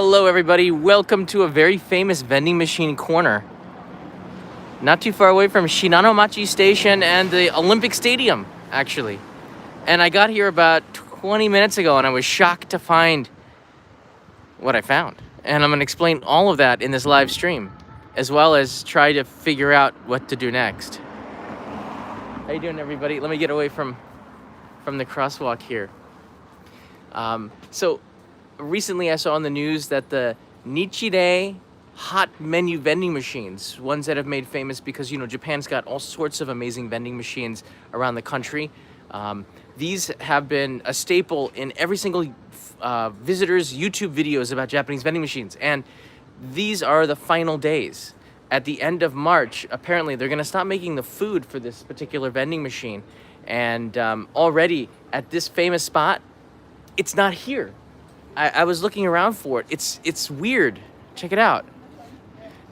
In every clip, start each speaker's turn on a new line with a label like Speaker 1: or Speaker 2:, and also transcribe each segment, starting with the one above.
Speaker 1: Hello everybody, welcome to a very famous vending machine corner. Not too far away from Shinanomachi Station and the Olympic Stadium, actually. And I got here about 20 minutes ago and I was shocked to find what I found. And I'm gonna explain all of that in this live stream, as well as try to figure out what to do next. How you doing everybody? Let me get away from the crosswalk here. So recently I saw on the news that the Nichirei hot menu vending machines, ones that have made famous because, Japan's got all sorts of amazing vending machines around the country. These have been a staple in every single visitor's YouTube videos about Japanese vending machines. And these are the final days. At the end of March, apparently they're gonna stop making the food for this particular vending machine. And already at this famous spot, it's not here. I was looking around for it. It's weird. Check it out.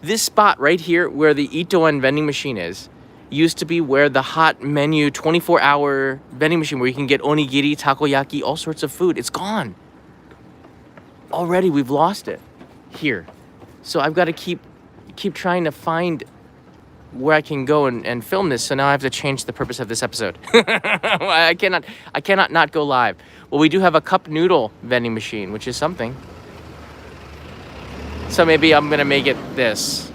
Speaker 1: This spot right here where the Itoen vending machine is used to be where the hot menu 24-hour vending machine where you can get onigiri, takoyaki, all sorts of food. It's gone. Already we've lost it here. So I've got to keep trying to find where I can go and film this. So now I have to change the purpose of this episode. I cannot not go live. Well, we do have a cup noodle vending machine, which is something. So maybe I'm gonna make it this.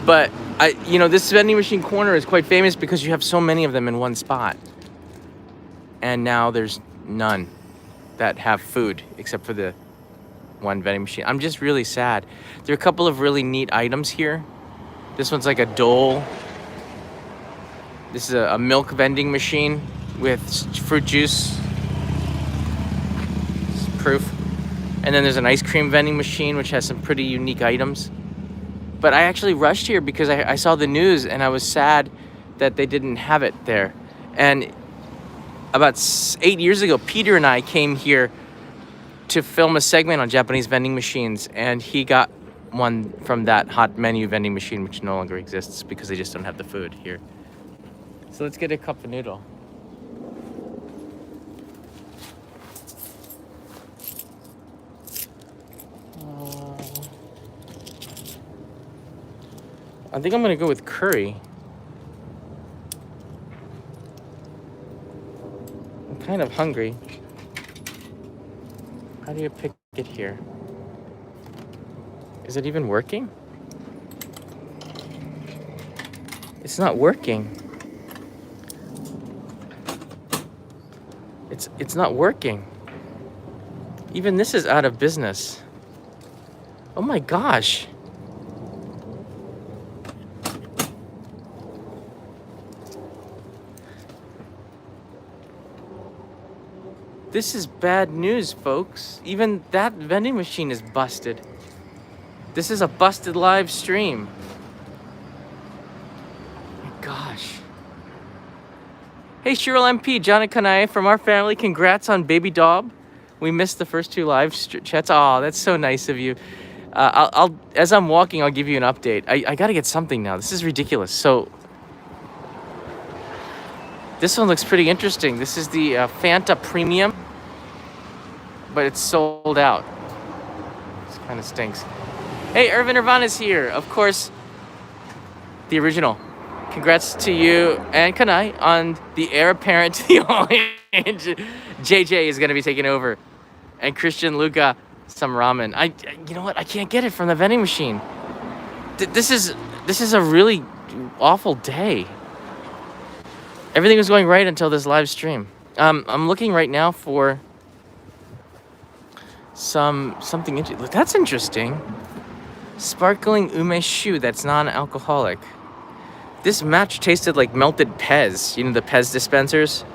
Speaker 1: But this vending machine corner is quite famous because you have so many of them in one spot. And now there's none that have food except for the one vending machine. I'm just really sad. There are a couple of really neat items here. This one's like a dole. This is a milk vending machine with fruit juice proof. And then there's an ice cream vending machine which has some pretty unique items. But I actually rushed here because I saw the news and I was sad that they didn't have it there. And about 8 years ago, Peter and I came here to film a segment on Japanese vending machines, and he got one from that hot menu vending machine, which no longer exists because they just don't have the food here. So let's get a cup of noodle. I think I'm gonna go with curry. I'm kind of hungry. How do you pick it here? Is it even working? It's not working. It's not working. Even this is out of business. Oh my gosh. This is bad news, folks. Even that vending machine is busted. This is a busted live stream. Oh my gosh. Hey, Cheryl MP, Johnny Kanae from our family. Congrats on baby Dob. We missed the first 2 live chats. Oh, that's so nice of you. I'll as I'm walking, I'll give you an update. I gotta get something now. This is ridiculous. So this one looks pretty interesting. This is the Fanta Premium, but it's sold out. This kind of stinks. Hey, Irvin Irvana's here. Of course, the original. Congrats to you and Kanai on the heir apparent to the all-age. JJ is going to be taking over. And Christian Luca, some ramen. You know what? I can't get it from the vending machine. This is a really awful day. Everything was going right until this live stream. I'm looking right now for something interesting. That's interesting. Sparkling umeshu that's non-alcoholic. This match tasted like melted Pez. The Pez dispensers.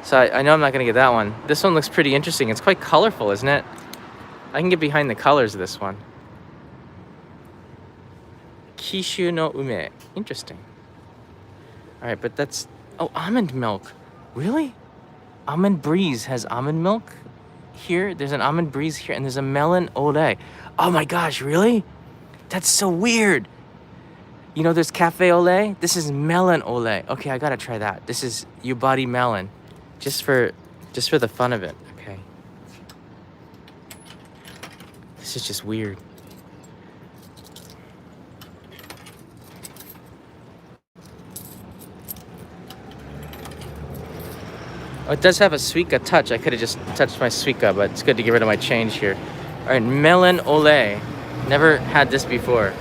Speaker 1: So I know I'm not gonna get that one. This one looks pretty interesting. It's quite colorful, isn't it? I can get behind the colors of this one. Kishu no ume. Interesting. All right, but that's... Oh, almond milk. Really? Almond Breeze has almond milk here. There's an almond Breeze here, and there's a melon ole. Oh my gosh, really? That's so weird. There's cafe ole. This is melon ole. Okay, I gotta try that. This is Yubari melon. Just for the fun of it. Okay. This is just weird. Oh, it does have a Suica touch. I could have just touched my Suica, but it's good to get rid of my change here. All right, melon ole. Never had this before.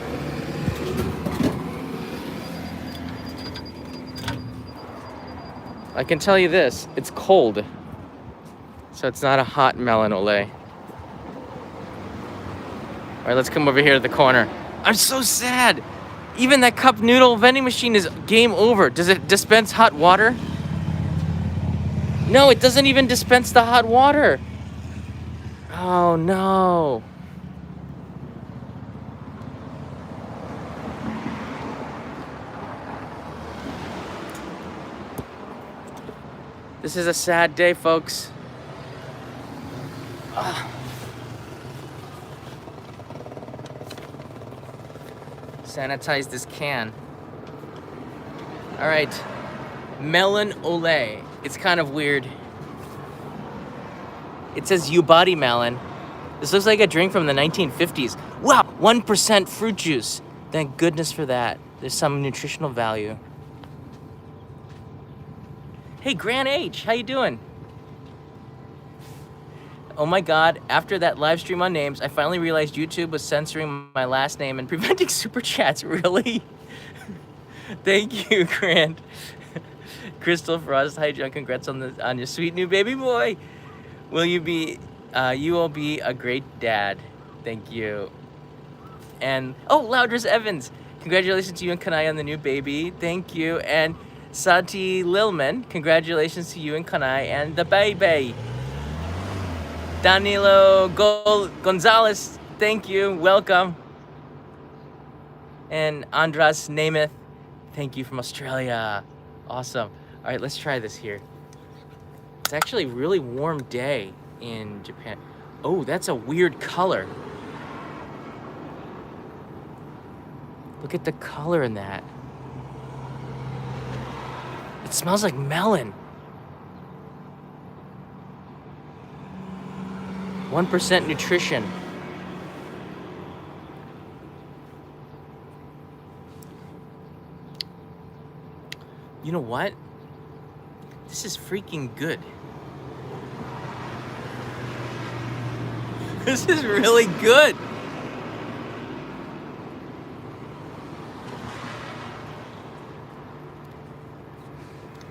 Speaker 1: I can tell you this, it's cold. So it's not a hot melon ole. All right, let's come over here to the corner. I'm so sad. Even that cup noodle vending machine is game over. Does it dispense hot water? No, it doesn't even dispense the hot water. Oh no. This is a sad day, folks. Sanitize this can. All right, melon ole. It's kind of weird. It says you body melon. This looks like a drink from the 1950s. Wow, 1% fruit juice. Thank goodness for that. There's some nutritional value. Hey, Gran H, how you doing? Oh my God, after that live stream on names, I finally realized YouTube was censoring my last name and preventing super chats. Really? Thank you, Grant. Crystal Frost, hi John, congrats on your sweet new baby boy. You will be a great dad. Thank you. And, oh, Louders Evans, congratulations to you and Kanai on the new baby. Thank you. And Santi Lilman, congratulations to you and Kanai and the baby. Danilo Gonzalez, thank you, welcome. And Andras Namath, thank you from Australia. Awesome. All right, let's try this here. It's actually a really warm day in Japan. Oh, that's a weird color. Look at the color in that. It smells like melon. 1% nutrition. You know what? This is freaking good. This is really good.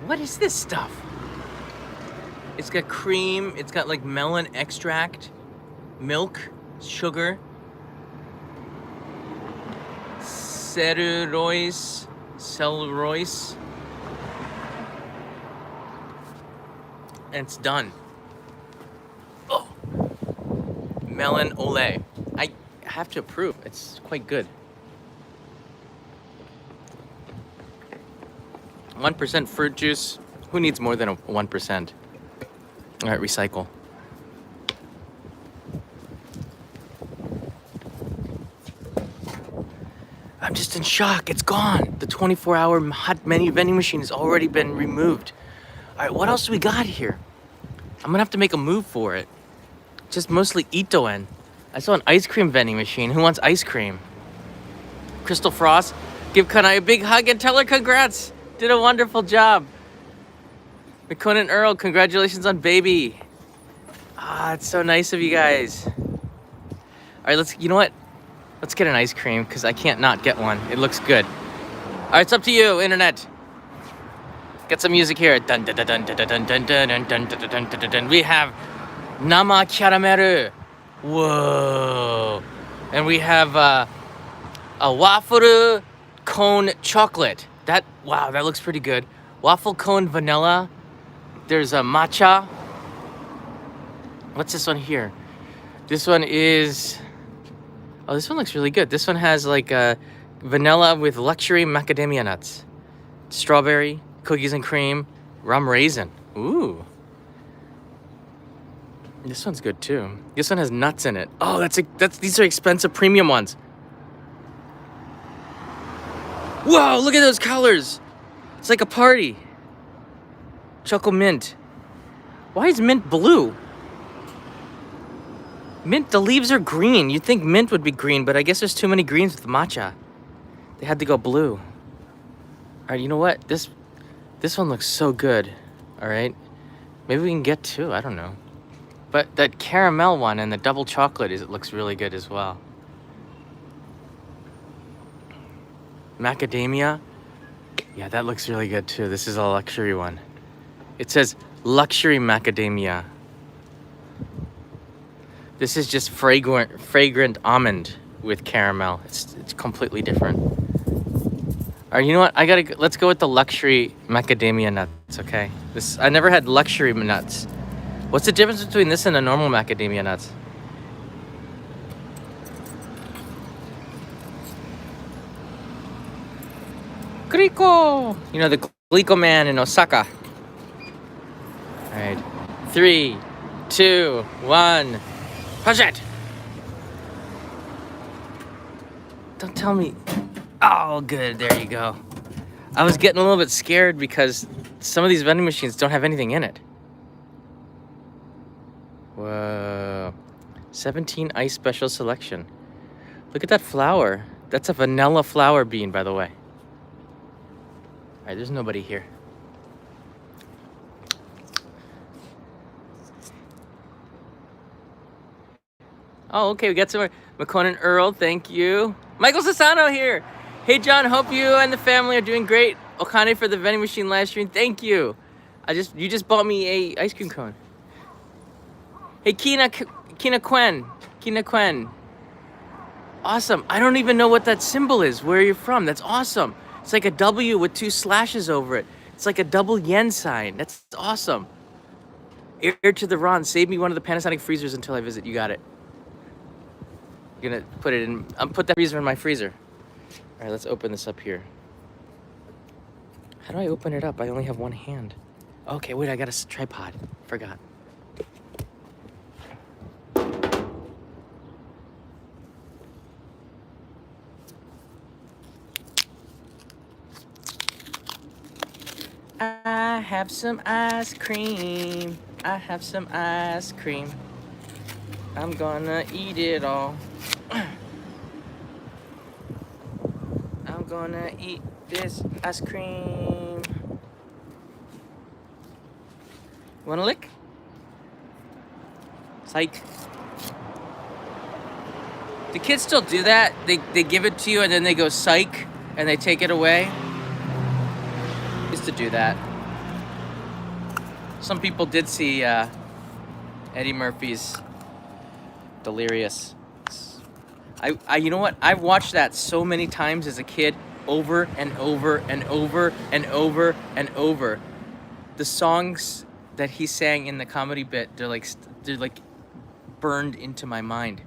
Speaker 1: What is this stuff? It's got cream, it's got like melon extract, milk, sugar, celluloise, and it's done. Oh, melon ole. I have to approve, it's quite good. 1% fruit juice. Who needs more than a 1%? All right, recycle. I'm just in shock. It's gone. The 24-hour hot menu vending machine has already been removed. All right, what else do we got here? I'm gonna have to make a move for it. Just mostly Itoen. I saw an ice cream vending machine. Who wants ice cream? Crystal Frost, give Kanai a big hug and tell her congrats. Did a wonderful job. McConan Earl, congratulations on baby. Ah, it's so nice of you guys. All right, you know what? Let's get an ice cream because I can't not get one. It looks good. All right, it's up to you, internet. Get some music here. Dun dun dun dun dun dun dun dun dun dun dun dun dun dun. We have Nama Caramel. Whoa. And we have a waffle cone chocolate. Wow, that looks pretty good. Waffle cone vanilla. There's a matcha. What's this one here? This one is... Oh, this one looks really good. This one has like vanilla with luxury macadamia nuts. Strawberry, cookies and cream, rum raisin. Ooh. This one's good too. This one has nuts in it. Oh, these are expensive premium ones. Whoa, look at those colors. It's like a party. Choco mint. Why is mint blue? Mint, the leaves are green. You'd think mint would be green, but I guess there's too many greens with matcha. They had to go blue. All right, you know what? This one looks so good. All right, maybe we can get two. I don't know. But that caramel one and the double chocolate it looks really good as well. Macadamia. Yeah, that looks really good too. This is a luxury one. It says luxury macadamia. This is just fragrant almond with caramel. It's completely different. All right, you know what? Let's go with the luxury macadamia nuts, okay? I never had luxury nuts. What's the difference between this and the normal macadamia nuts? Glico! You know, the Glico man in Osaka. All right, 3, 2, 1, push it! Don't tell me. Oh, good, there you go. I was getting a little bit scared because some of these vending machines don't have anything in it. Whoa. 17 ice special selection. Look at that flower. That's a vanilla flower bean, by the way. All right, there's nobody here. Oh, okay, we got some more. McConan Earl, thank you. Michael Sassano here. Hey, John, hope you and the family are doing great. Okane for the vending machine live stream, thank you. You just bought me a ice cream cone. Hey, Kina Quen. Awesome. I don't even know what that symbol is. Where are you from? That's awesome. It's like a W with 2 slashes over it. It's like a double yen sign. That's awesome. Air to the Ron. Save me one of the Panasonic freezers until I visit. You got it. I'm gonna put it in. Put that freezer in my freezer. All right, let's open this up here. How do I open it up? I only have one hand. Okay, wait, I got a tripod. Forgot. I have some ice cream. I have some ice cream. I'm gonna eat it all. I'm gonna eat this ice cream. Wanna lick? Psych. Do kids still do that? They give it to you and then they go psych and they take it away? Used to do that. Some people did see Eddie Murphy's Delirious. You know what? I've watched that so many times as a kid, over and over and over and over and over. The songs that he sang in the comedy bit, they're like burned into my mind.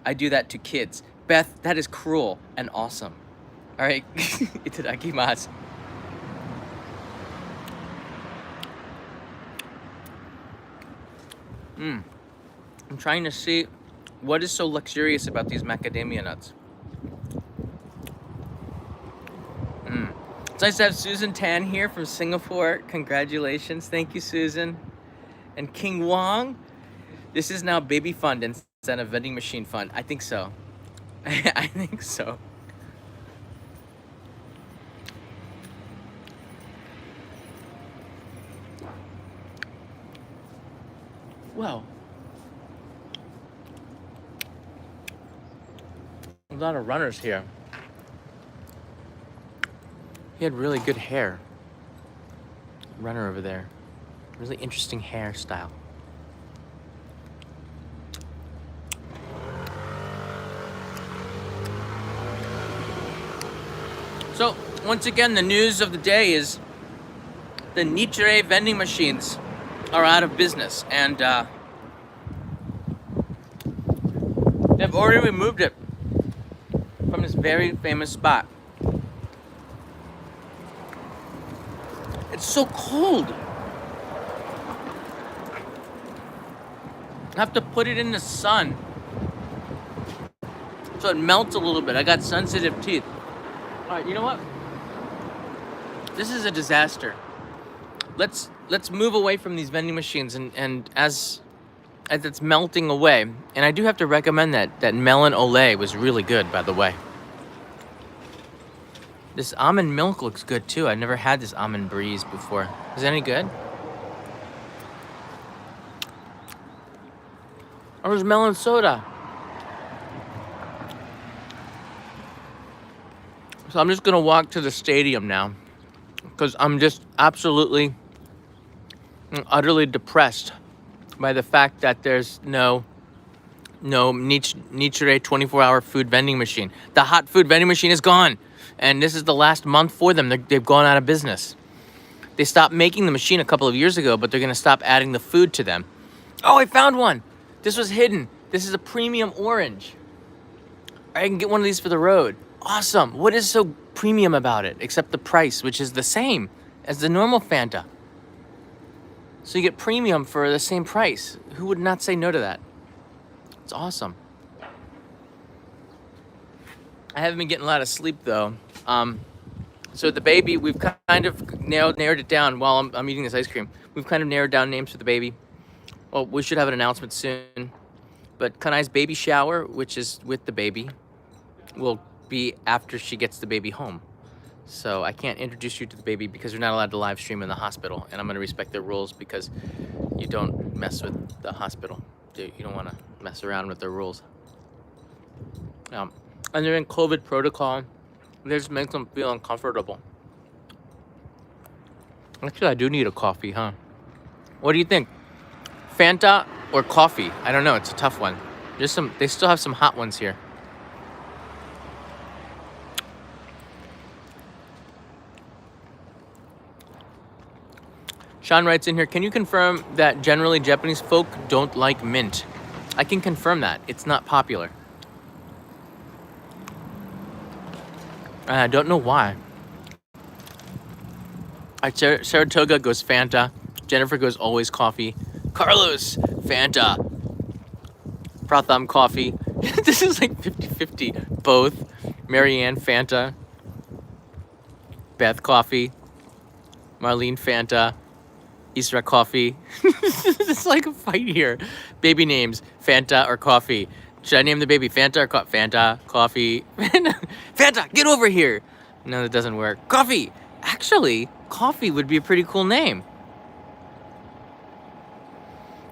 Speaker 1: I do that to kids. Beth, that is cruel and awesome. All right, itadakimasu. I'm trying to see what is so luxurious about these macadamia nuts. It's nice to have Susan Tan here from Singapore. Congratulations. Thank you, Susan. And King Wong. This is now baby fund instead of vending machine fund. I think so. I think so. Well, a lot of runners here. He had really good hair. Runner over there. Really interesting hairstyle. So, once again, the news of the day is the Nichire vending machines are out of business, and they've already removed it from this very famous spot. It's so cold. I have to put it in the sun so it melts a little bit. I got sensitive teeth. All right, you know what? This is a disaster. Let's move away from these vending machines, and as as it's melting away. And I do have to recommend that melon ole was really good, by the way. This almond milk looks good too. I've never had this almond breeze before. Is it any good? Or is melon soda? So I'm just gonna walk to the stadium now because I'm just absolutely and utterly depressed by the fact that there's no Nichire 24-hour food vending machine. The hot food vending machine is gone. And this is the last month for them. They've gone out of business. They stopped making the machine a couple of years ago, but they're going to stop adding the food to them. Oh, I found one. This was hidden. This is a premium orange. I can get one of these for the road. Awesome. What is so premium about it except the price, which is the same as the normal Fanta? So you get premium for the same price. Who would not say no to that? It's awesome. I haven't been getting a lot of sleep though. So the baby, we've kind of narrowed it down while I'm eating this ice cream. We've kind of narrowed down names for the baby. Well, we should have an announcement soon. But Kanai's baby shower, which is with the baby, will be after she gets the baby home. So I can't introduce you to the baby because we're not allowed to live stream in the hospital. And I'm going to respect their rules because you don't mess with the hospital. You don't want to mess around with their rules. And they're in COVID protocol. It just makes them feel uncomfortable. Actually, I do need a coffee, huh? What do you think? Fanta or coffee? I don't know. It's a tough one. They still have some hot ones here. Sean writes in here, can you confirm that generally Japanese folk don't like mint? I can confirm that. It's not popular. And I don't know why. Saratoga goes Fanta. Jennifer goes always coffee. Carlos, Fanta. Pratham, coffee. This is like 50-50. Both. Marianne, Fanta. Beth, coffee. Marlene, Fanta. Isra, coffee. It's like a fight here. Baby names, Fanta or coffee. Should I name the baby Fanta or Fanta, coffee? Fanta, get over here. No, that doesn't work. Coffee. Actually, coffee would be a pretty cool name.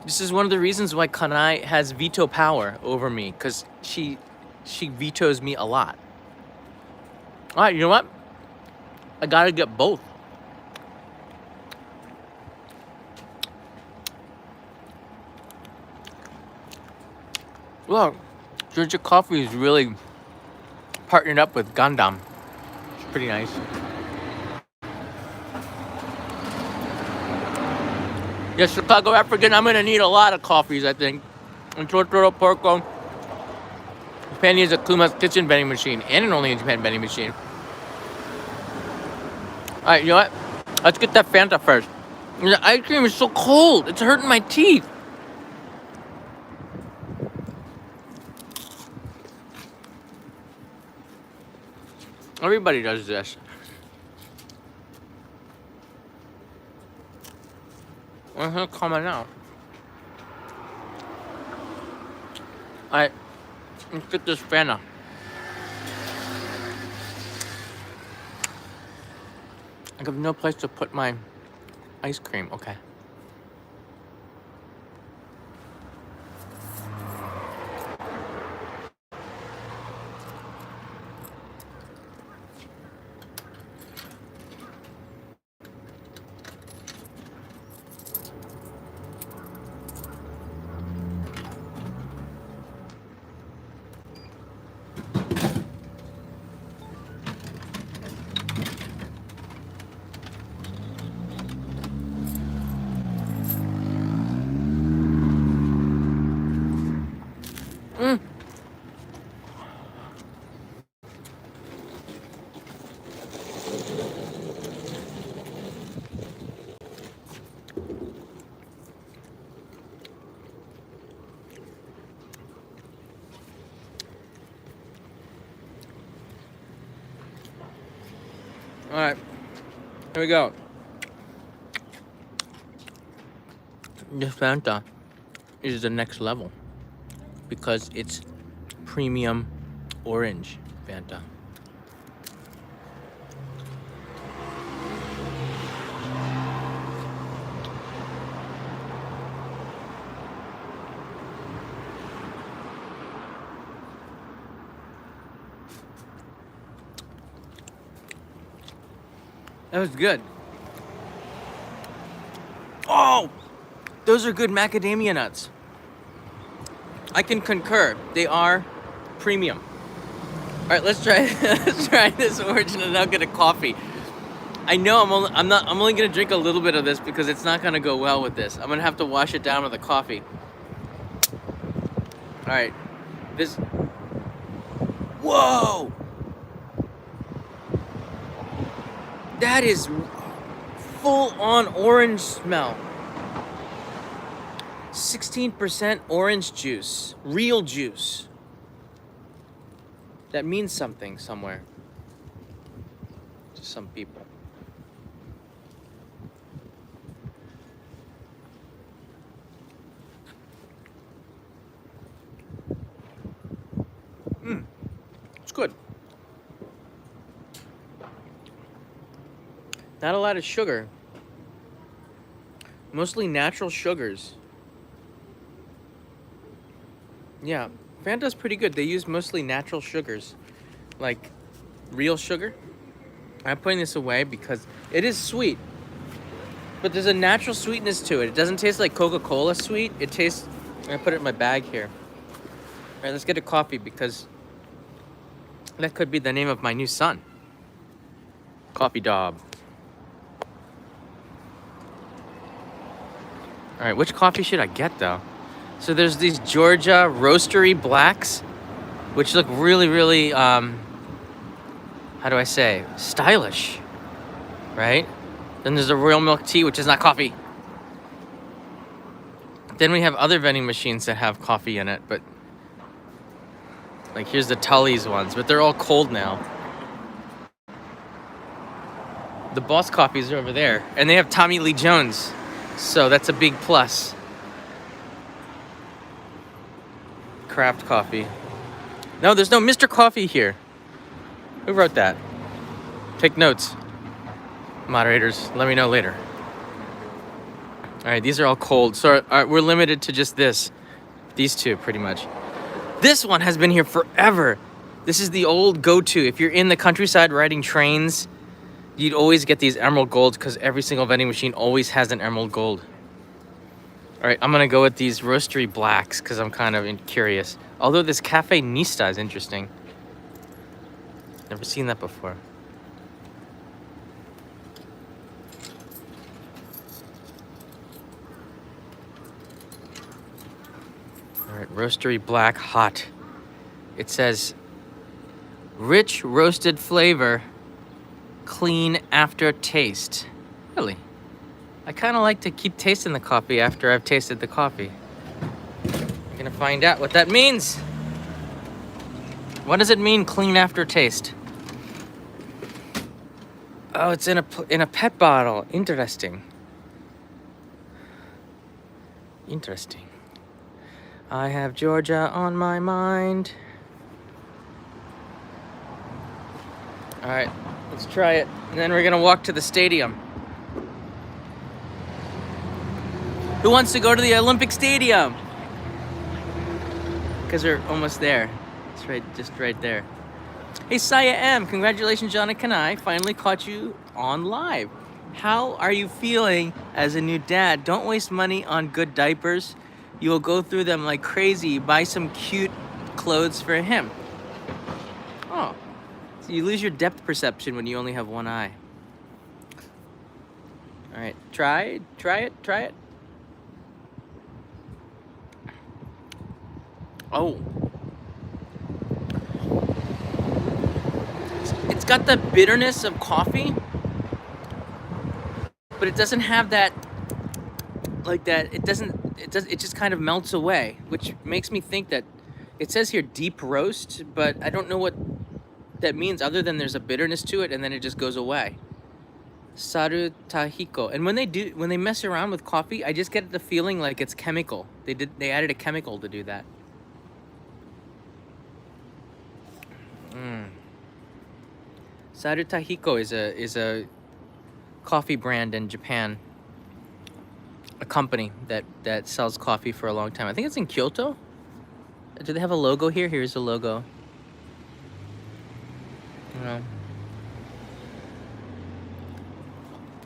Speaker 1: This is one of the reasons why Kanai has veto power over me, because she vetoes me a lot. All right, you know what? I gotta get both. Look, Georgia Coffee is really partnered up with Gundam. It's pretty nice. Yes, Chicago African, I'm gonna need a lot of coffees, I think. And Totoro Porco. Japan is a Kuma's kitchen vending machine and an only in Japan vending machine. Alright, you know what? Let's get that Fanta first. The ice cream is so cold, it's hurting my teeth. Everybody does this. What's it coming out? Alright, let's get this Fanta. I have no place to put my ice cream. Okay. Alright, here we go. This Fanta. is the next level because it's premium orange Fanta. That was good. Oh, those are good macadamia nuts. I can concur. They are premium. All right, let's try let's try this orange and then I'll get a coffee. I know I'm only gonna drink a little bit of this because it's not gonna go well with this. I'm gonna have to wash it down with a coffee. All right, this. Whoa, that is full on orange smell. 16% orange juice, real juice. That means something somewhere to some people. It's good. Not a lot of sugar. Mostly natural sugars. Yeah, Fanta's pretty good. They use mostly natural sugars, like real sugar. I'm putting this away because it is sweet, but there's a natural sweetness to it. It doesn't taste like Coca-Cola sweet. It tastes, I put it in my bag here. All right, let's get a coffee because that could be the name of my new son. Coffee Dob. All right, which coffee should I get though? So there's these Georgia roastery blacks, which look really, really, how do I say, stylish, right? Then there's a Royal Milk Tea, which is not coffee. Then we have other vending machines that have coffee in it, but like here's the Tully's ones, but they're all cold now. The Boss coffees are over there, and they have Tommy Lee Jones, so that's a big plus. Craft coffee. No, there's no Mr. Coffee here. Who wrote that? Take notes. Moderators, let me know later. All right, these are all cold. So we're limited to just this. These two, pretty much. This one has been here forever. This is the old go-to. If you're in the countryside riding trains, you'd always get these emerald golds because every single vending machine always has an emerald gold. All right, I'm gonna go with these roastery blacks because I'm kind of curious. Although this Cafe Nista is interesting. Never seen that before. All right, roastery black hot. It says, rich roasted flavor, clean aftertaste. Really? I kind of like to keep tasting the coffee after I've tasted the coffee. I'm gonna find out what that means. What does it mean, clean aftertaste? Oh, it's in a pet bottle. Interesting. Interesting. I have Georgia on my mind. All right, let's try it. And then we're gonna walk to the stadium. Who wants to go to the Olympic Stadium? Because we're almost there. It's right, just right there. Hey, Saya M, congratulations, John and Kanai. Finally caught you on live. How are you feeling as a new dad? Don't waste money on good diapers. You will go through them like crazy. Buy some cute clothes for him. Oh, so you lose your depth perception when you only have one eye. All right, try it. Oh. It's got the bitterness of coffee, but it doesn't have that, like that, it just kind of melts away, which makes me think that it says here deep roast, but I don't know what that means other than there's a bitterness to it and then it just goes away. Saru Tahiko. And when they mess around with coffee, I just get the feeling like it's chemical. They added a chemical to do that. Saru Tahiko is a coffee brand in Japan. A company that sells coffee for a long time. I think it's in Kyoto. Do they have a logo here? Here's a logo. You know,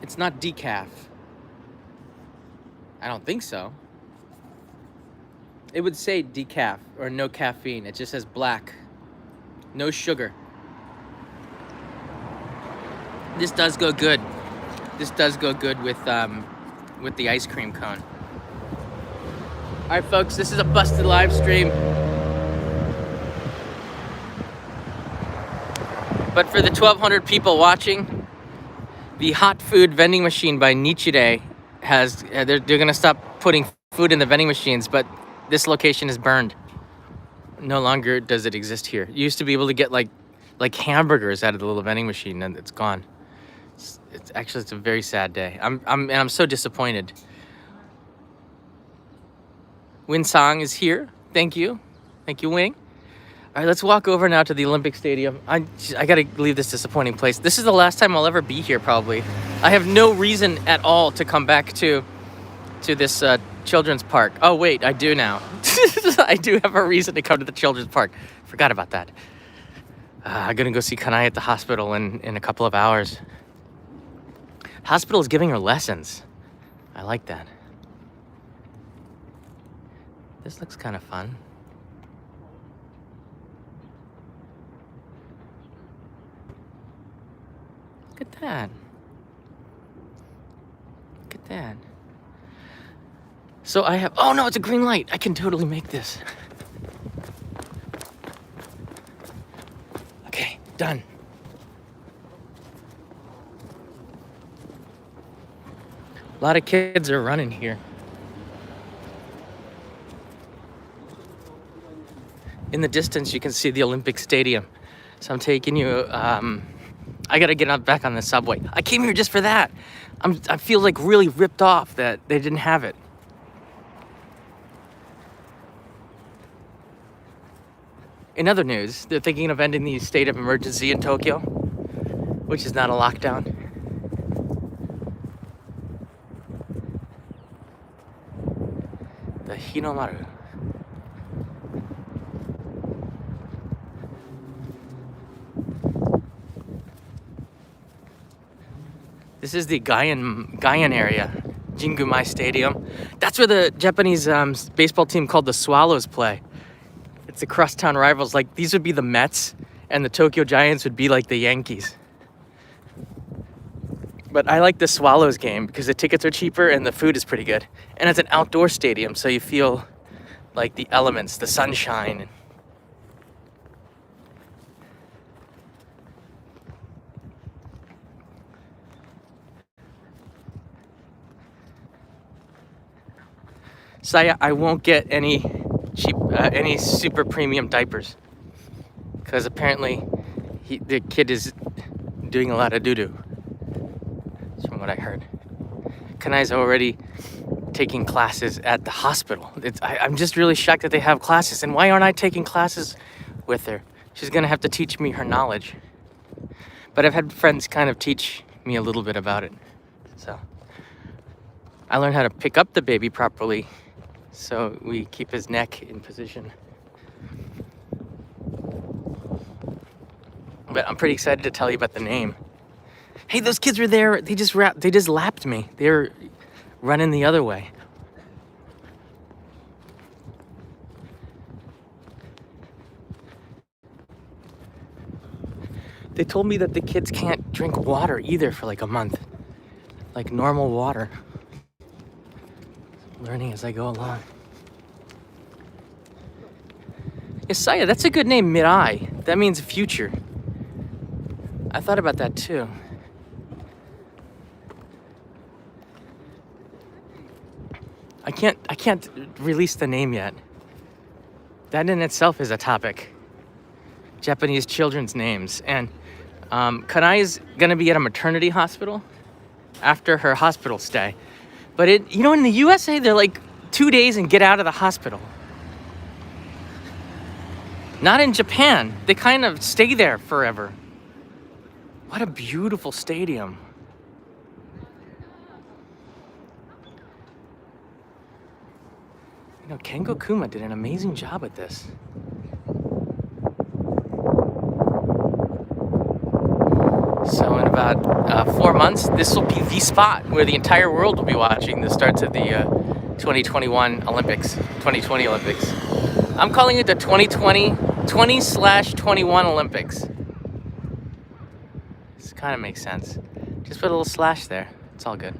Speaker 1: it's not decaf. I don't think so. It would say decaf or no caffeine. It just says black, no sugar. This does go good. This does go good with the ice cream cone. All right, folks, this is a busted live stream. But for the 1,200 people watching, the hot food vending machine by Nichide they're gonna stop putting food in the vending machines, but this location is burned. No longer does it exist here. You used to be able to get like hamburgers out of the little vending machine, and it's gone. It's a very sad day. I'm so disappointed. Win Song is here. Thank you, Wing. All right, let's walk over now to the Olympic Stadium. I gotta leave this disappointing place. This is the last time I'll ever be here, probably. I have no reason at all to come back to this children's park. Oh wait, I do now. I do have a reason to come to the children's park. Forgot about that. I'm gonna go see Kanai at the hospital in a couple of hours. Hospital is giving her lessons. I like that. This looks kind of fun. Look at that. Look at that. So I have, oh no, it's a green light. I can totally make this. Okay, done. A lot of kids are running here. In the distance, you can see the Olympic Stadium. So I'm taking you, I gotta get back on the subway. I came here just for that. I feel like really ripped off that they didn't have it. In other news, they're thinking of ending the state of emergency in Tokyo, which is not a lockdown. The Hinomaru. This is the Gaian area, Jingumai Stadium. That's where the Japanese baseball team called the Swallows play. It's the crosstown rivals. Like, these would be the Mets, and the Tokyo Giants would be like the Yankees. But I like the Swallows game because the tickets are cheaper and the food is pretty good. And it's an outdoor stadium, so you feel like the elements, the sunshine. Saya, I won't get any cheap, any super premium diapers, because apparently the kid is doing a lot of doo-doo. That's from what I heard. Kanai's already taking classes at the hospital. I'm just really shocked that they have classes, and why aren't I taking classes with her? She's gonna have to teach me her knowledge. But I've had friends kind of teach me a little bit about it. So I learned how to pick up the baby properly, so we keep his neck in position. But I'm pretty excited to tell you about the name. Hey, those kids were there. They just lapped me. They were running the other way. They told me that the kids can't drink water either for like a month. Like normal water. Learning as I go along. Isaiah, that's a good name, Mirai. That means future. I thought about that too. I can't release the name yet. That in itself is a topic. Japanese children's names. And Kanai is gonna be at a maternity hospital. after her hospital stay. But in the USA, they're like 2 days and get out of the hospital. Not in Japan. They kind of stay there forever. What a beautiful stadium. Kengo Kuma did an amazing job at this. So in about 4 months, this will be the spot where the entire world will be watching the starts of the 2021 Olympics, 2020 Olympics. I'm calling it the 20/21 Olympics. This kind of makes sense. Just put a little slash there. It's all good.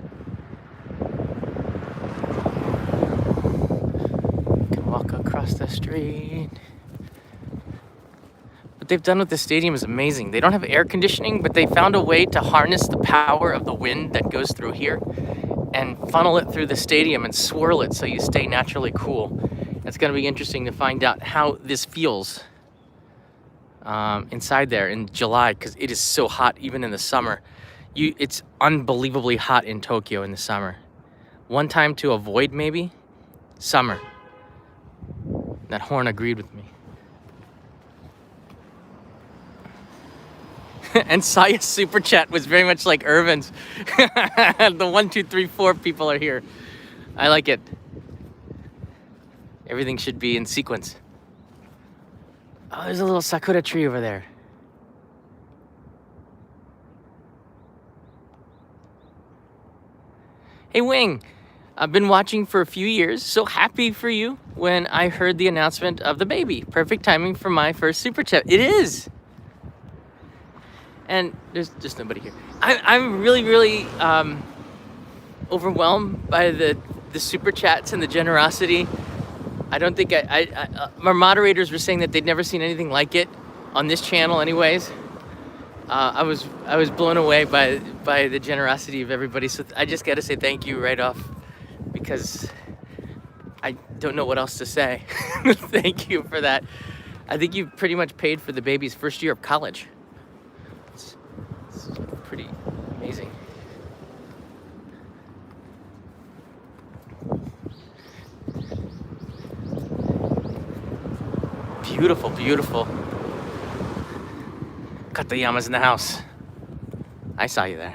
Speaker 1: Can walk across the street. What they've done with the stadium is amazing. They don't have air conditioning, but they found a way to harness the power of the wind that goes through here and funnel it through the stadium and swirl it so you stay naturally cool. It's going to be interesting to find out how this feels inside there in July, because it is so hot even in the summer. It's unbelievably hot in Tokyo in the summer. One time to avoid, maybe, summer. That horn agreed with me. And Saya's super chat was very much like Irvin's. The 1, 2, 3, 4 people are here. I like it. Everything should be in sequence. Oh, there's a little sakura tree over there. Hey, Wing. I've been watching for a few years. So happy for you when I heard the announcement of the baby. Perfect timing for my first super chat. It is. And there's just nobody here. I'm really, really overwhelmed by the super chats and the generosity. I don't think my moderators were saying that they'd never seen anything like it on this channel anyways. I was blown away by the generosity of everybody. So I just got to say thank you right off, because I don't know what else to say. Thank you for that. I think you've pretty much paid for the baby's first year of college. It's pretty amazing. Beautiful, beautiful. Katayama's in the house. I saw you there.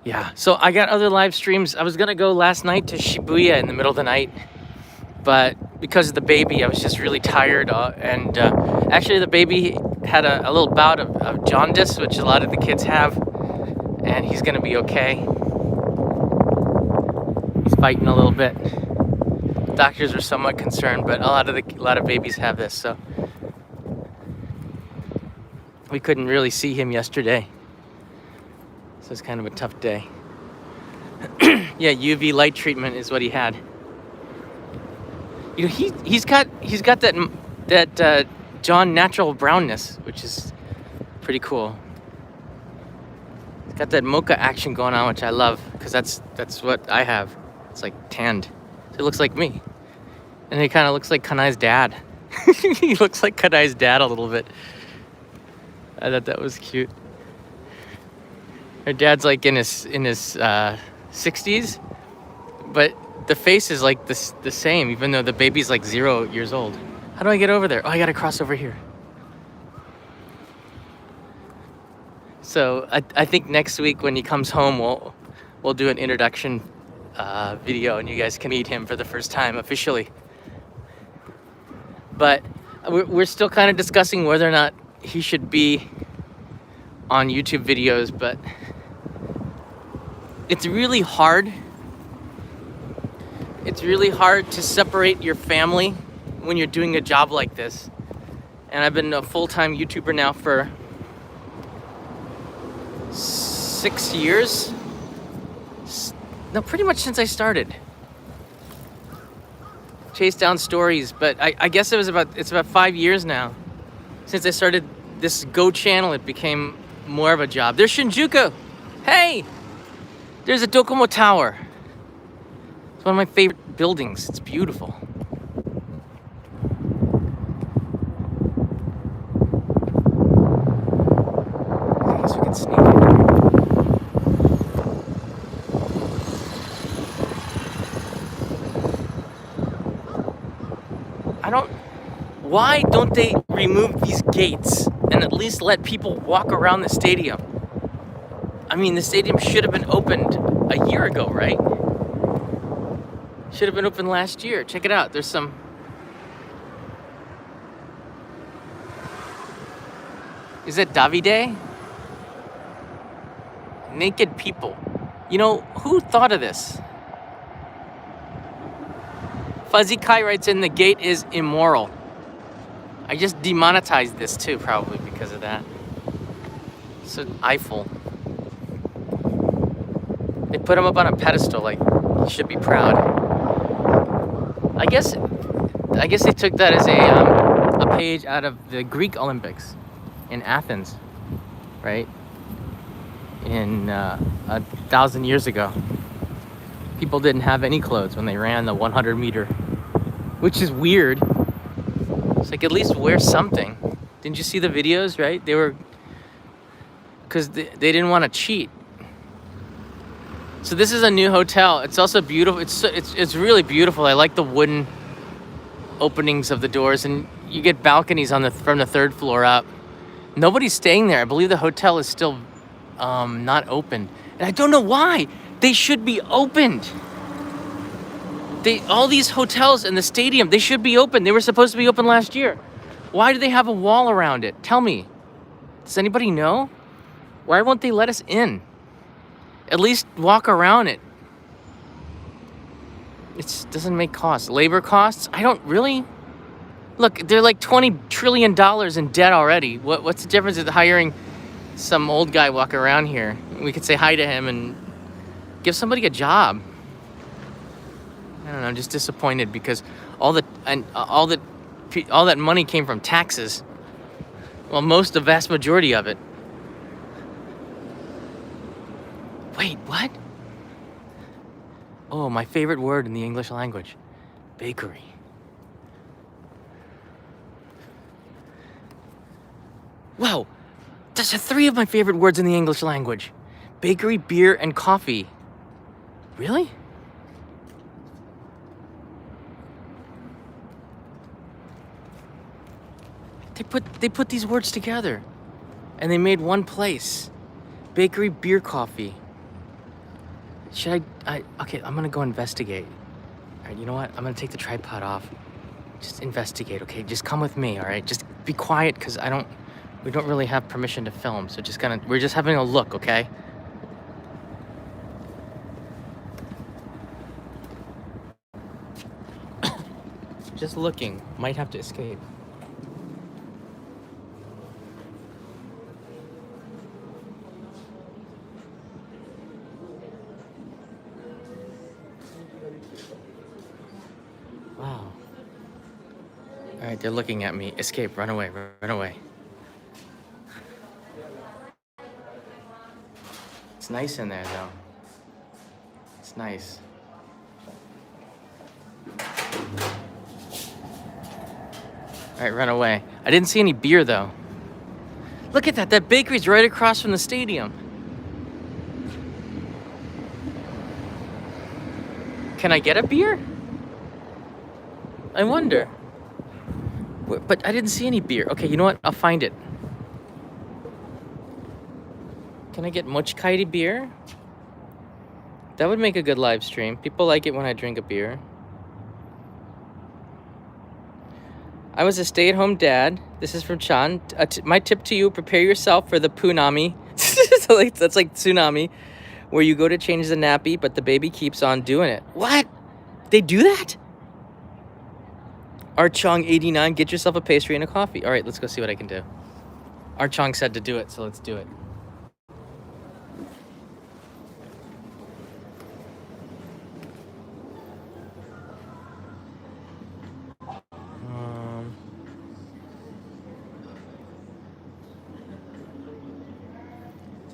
Speaker 1: Yeah, so I got other live streams. I was gonna go last night to Shibuya in the middle of the night, but because of the baby, I was just really tired. And actually, the baby had a little bout of jaundice, which a lot of the kids have, and he's gonna be okay. He's fighting a little bit. Doctors are somewhat concerned, but a lot of babies have this, so we couldn't really see him yesterday. So it's kind of a tough day. Yeah, UV light treatment is what he had. He's got that John natural brownness, which is pretty cool. He's got that mocha action going on, which I love, because that's what I have. It's like tanned. So it looks like me. And he kind of looks like Kanai's dad. He looks like Kanai's dad a little bit. I thought that was cute. Her dad's like in his 60s, but the face is like the same, even though the baby's like 0 years old. How do I get over there? Oh, I gotta cross over here. So I think next week when he comes home, we'll do an introduction video, and you guys can meet him for the first time officially. But we're still kind of discussing whether or not he should be on YouTube videos, but it's really hard. It's really hard to separate your family when you're doing a job like this. And I've been a full-time YouTuber now for 6 years. No, pretty much since I started. Chase down stories, but I guess it's about 5 years now. Since I started this Go channel, it became more of a job. There's Shinjuku. Hey! There's a Docomo Tower. It's one of my favorite buildings. It's beautiful. sneak in. I don't. Why don't they remove these gates and at least let people walk around the stadium? I mean, the stadium should have been opened a year ago, right? Should have been open last year. Check it out. There's some. Is it Davide? Naked people. You know, who thought of this? Fuzzy Kai writes in, the gate is immoral. I just demonetized this too, probably because of that. So Eiffel. They put him up on a pedestal, like, he should be proud. I guess they took that as a page out of the Greek Olympics in Athens, right? In 1,000 years ago. People didn't have any clothes when they ran the 100-meter, which is weird. It's like, at least wear something. Didn't you see the videos, right? They were, because they didn't want to cheat. So this is a new hotel. It's also beautiful. It's really beautiful. I like the wooden openings of the doors, and you get balconies on from the third floor up. Nobody's staying there. I believe the hotel is still not opened, and I don't know why. They should be opened. All these hotels in the stadium, they should be open. They were supposed to be open last year. Why do they have a wall around it? Tell me. Does anybody know? Why won't they let us in? At least walk around it. It doesn't make costs. Labor costs? I don't really. Look, they're like $20 trillion in debt already. What's the difference with hiring some old guy walking around here? We could say hi to him and give somebody a job. I don't know. I'm just disappointed because all that money came from taxes. Well, the vast majority of it. Wait, what? Oh, my favorite word in the English language. Bakery. Wow, those are 3 of my favorite words in the English language. Bakery, beer, and coffee. Really? They put these words together and they made one place. Bakery, beer, coffee. Should okay, I'm gonna go investigate. All right, you know what? I'm gonna take the tripod off. Just investigate, okay? Just come with me, all right? Just be quiet, because we don't really have permission to film, so we're just having a look, okay? Just looking. Might have to escape. Wow. All right, they're looking at me. Escape, run away, run away. It's nice in there, though. It's nice. All right, run away. I didn't see any beer, though. Look at that. That bakery's right across from the stadium. Can I get a beer? I wonder. But I didn't see any beer. Okay, you know what? I'll find it. Can I get mochkairi beer? That would make a good live stream. People like it when I drink a beer. I was a stay-at-home dad. This is from Chan. My tip to you, prepare yourself for the punami. So that's like tsunami, where you go to change the nappy, but the baby keeps on doing it. What? They do that? Archong89, get yourself a pastry and a coffee. All right, let's go see what I can do. Archong said to do it, so let's do it.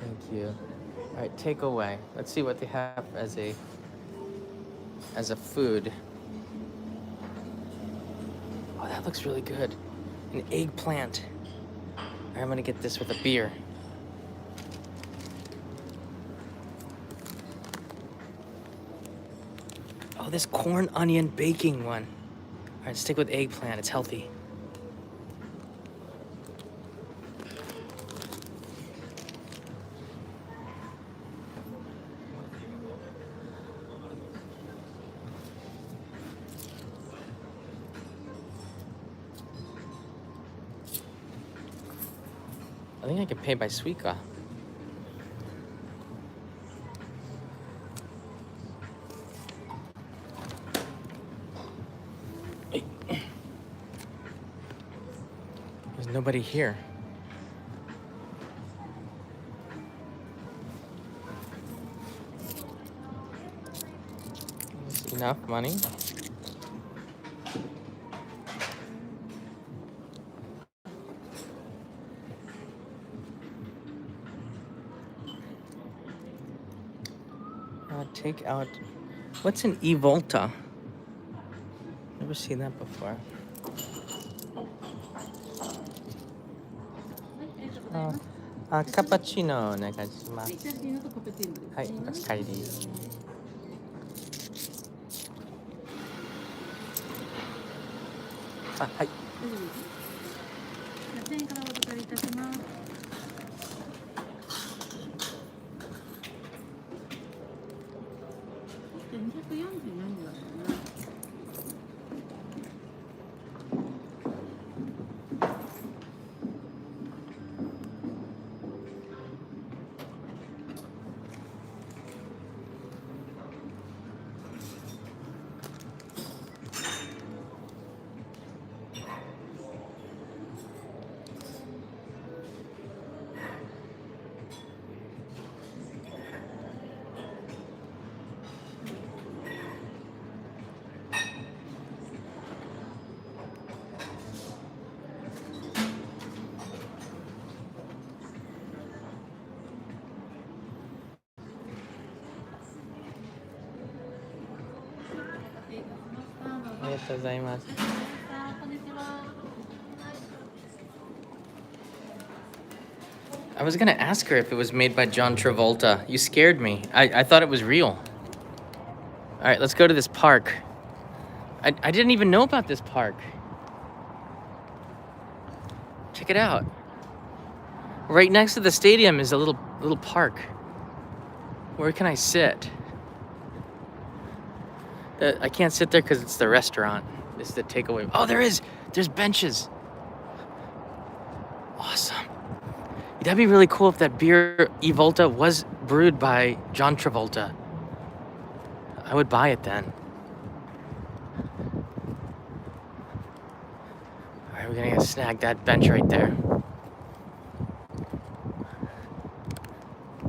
Speaker 1: Thank you. All right, take away. Let's see what they have as a food. Oh, that looks really good. An eggplant. All right, I'm gonna get this with a beer. this corn onion baking one. All right, stick with eggplant. It's healthy. I think I can pay by Suica. Hey. There's nobody here. That's enough money. Take out. What's an e-volta? Never seen that before. Cappuccino お願いします。はい、おかえり。あ、はい。1000円からお預かりいたします。244円だったな。ありがとうございます。I was gonna ask her if it was made by John Travolta. You scared me. I thought it was real. All right, let's go to this park. I didn't even know about this park. Check it out. Right next to the stadium is a little park. Where can I sit? I can't sit there because it's the restaurant. This is the takeaway. Oh, there's benches. Awesome. That'd be really cool if that beer e-volta was brewed by John Travolta. I would buy it then. All right, we're gonna snag that bench right there.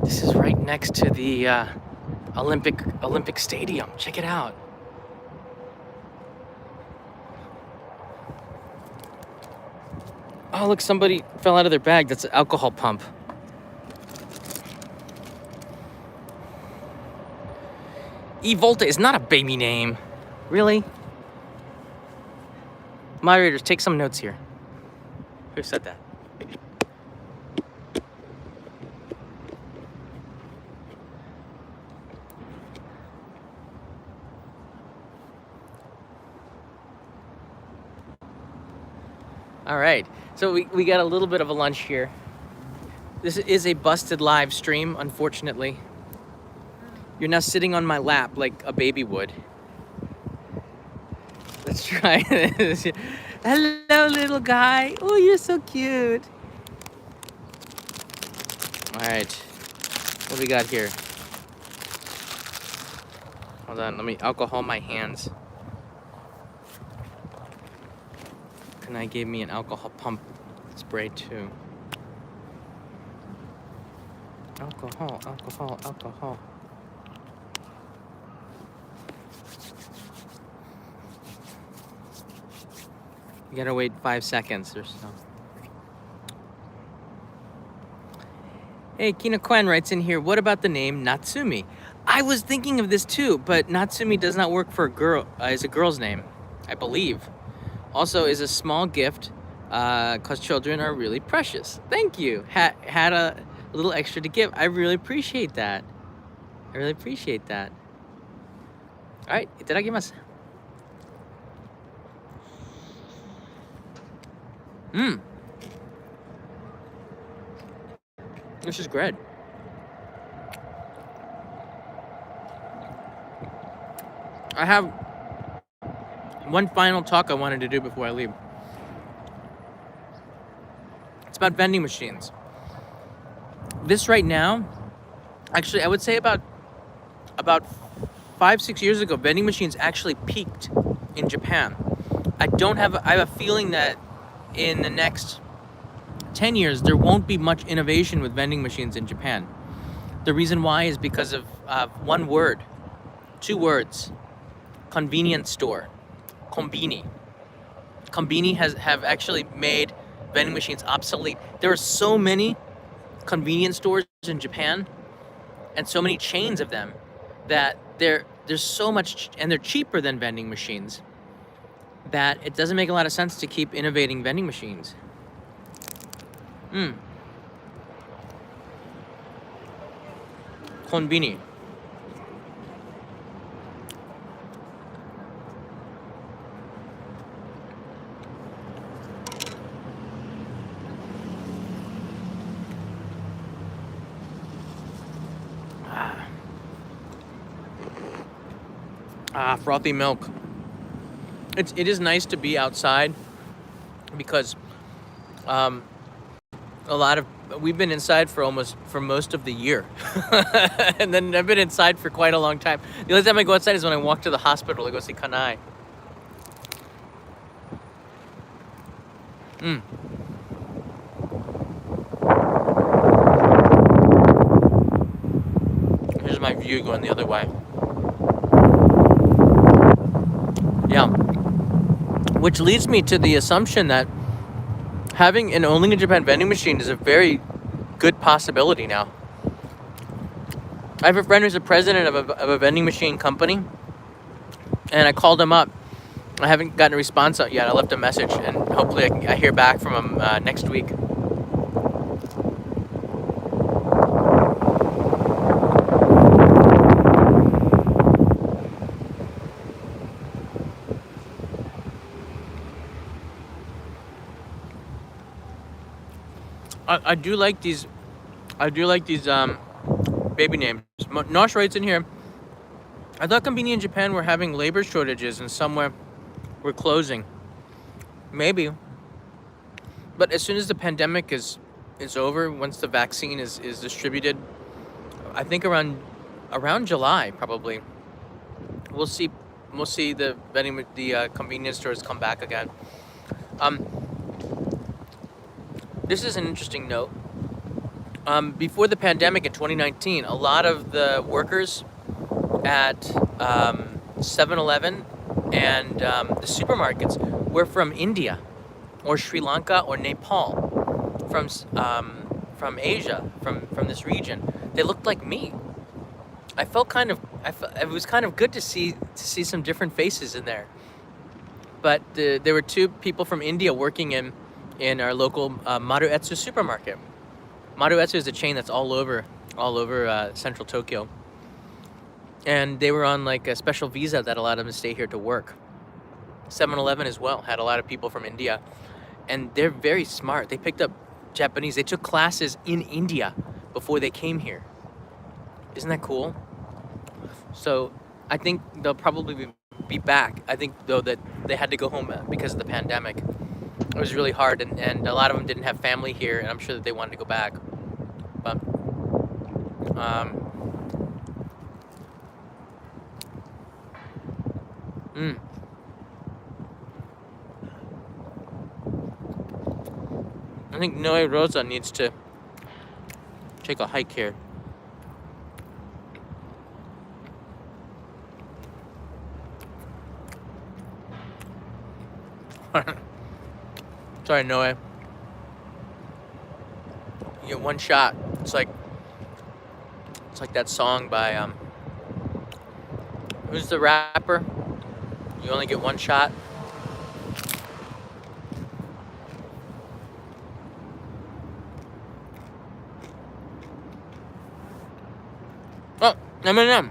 Speaker 1: This is right next to the Olympic Stadium. Check it out. Oh, look, somebody fell out of their bag. That's an alcohol pump. e-volta is not a baby name. Really? Moderators, take some notes here. Who said that? All right, so we got a little bit of a lunch here. This is a busted live stream, unfortunately. You're now sitting on my lap like a baby would. Let's try this. Hello, little guy. Oh, you're so cute. All right, what do we got here? Hold on, let me alcohol my hands. And I gave me an alcohol pump spray too. Alcohol, alcohol, alcohol. You gotta wait 5 seconds or so. Hey, Kina Quen writes in here, what about the name Natsumi? I was thinking of this too, but Natsumi does not work for a girl, is a girl's name, I believe. Also is a small gift, cause children are really precious. Thank you. Had a little extra to give. I really appreciate that. I really appreciate that. All right, itadakimasu. Mmm, this is great. I have one final talk I wanted to do before I leave. It's about vending machines. This right now, actually, I would say about 5-6 years ago, vending machines actually peaked in Japan. I have a feeling that in the next 10 years, there won't be much innovation with vending machines in Japan. The reason why is because of one word, two words, convenience store, konbini. Konbini have actually made vending machines obsolete. There are so many convenience stores in Japan and so many chains of them that there's so much, and they're cheaper than vending machines, that it doesn't make a lot of sense to keep innovating vending machines. Konbini. Frothy milk. It is nice to be outside because a lot of we've been inside for most of the year, and then I've been inside for quite a long time. The only time I go outside is when I walk to the hospital to go see Kanai. Here's my view going the other way. Yeah, which leads me to the assumption that having an only in Japan vending machine is a very good possibility now. I have a friend who's the president of a vending machine company, and I called him up. I haven't gotten a response out yet. I left a message, and hopefully I hear back from him next week. I do like these. I do like these baby names. Nosh writes in here. I thought Konbini in Japan were having labor shortages and somewhere we're closing. Maybe. But as soon as the pandemic is over, once the vaccine is distributed, I think around July probably, we'll see the convenience stores come back again. This is an interesting note. Before the pandemic in 2019, a lot of the workers at 7-Eleven and the supermarkets were from India or Sri Lanka or Nepal, from Asia, from this region. They looked like me. I felt it was kind of good to see some different faces in there. But there were two people from India working in our local Maruetsu supermarket. Maruetsu is a chain that's all over central Tokyo. And they were on like a special visa that allowed them to stay here to work. 7-Eleven as well had a lot of people from India. And they're very smart. They picked up Japanese. They took classes in India before they came here. Isn't that cool? So I think they'll probably be back. I think, though, that they had to go home because of the pandemic. It was really hard, and a lot of them didn't have family here, and I'm sure that they wanted to go back. But I think Noe Rosa needs to take a hike here. Sorry, Noe. You get one shot. It's like that song by who's the rapper? You only get one shot. Oh, Eminem.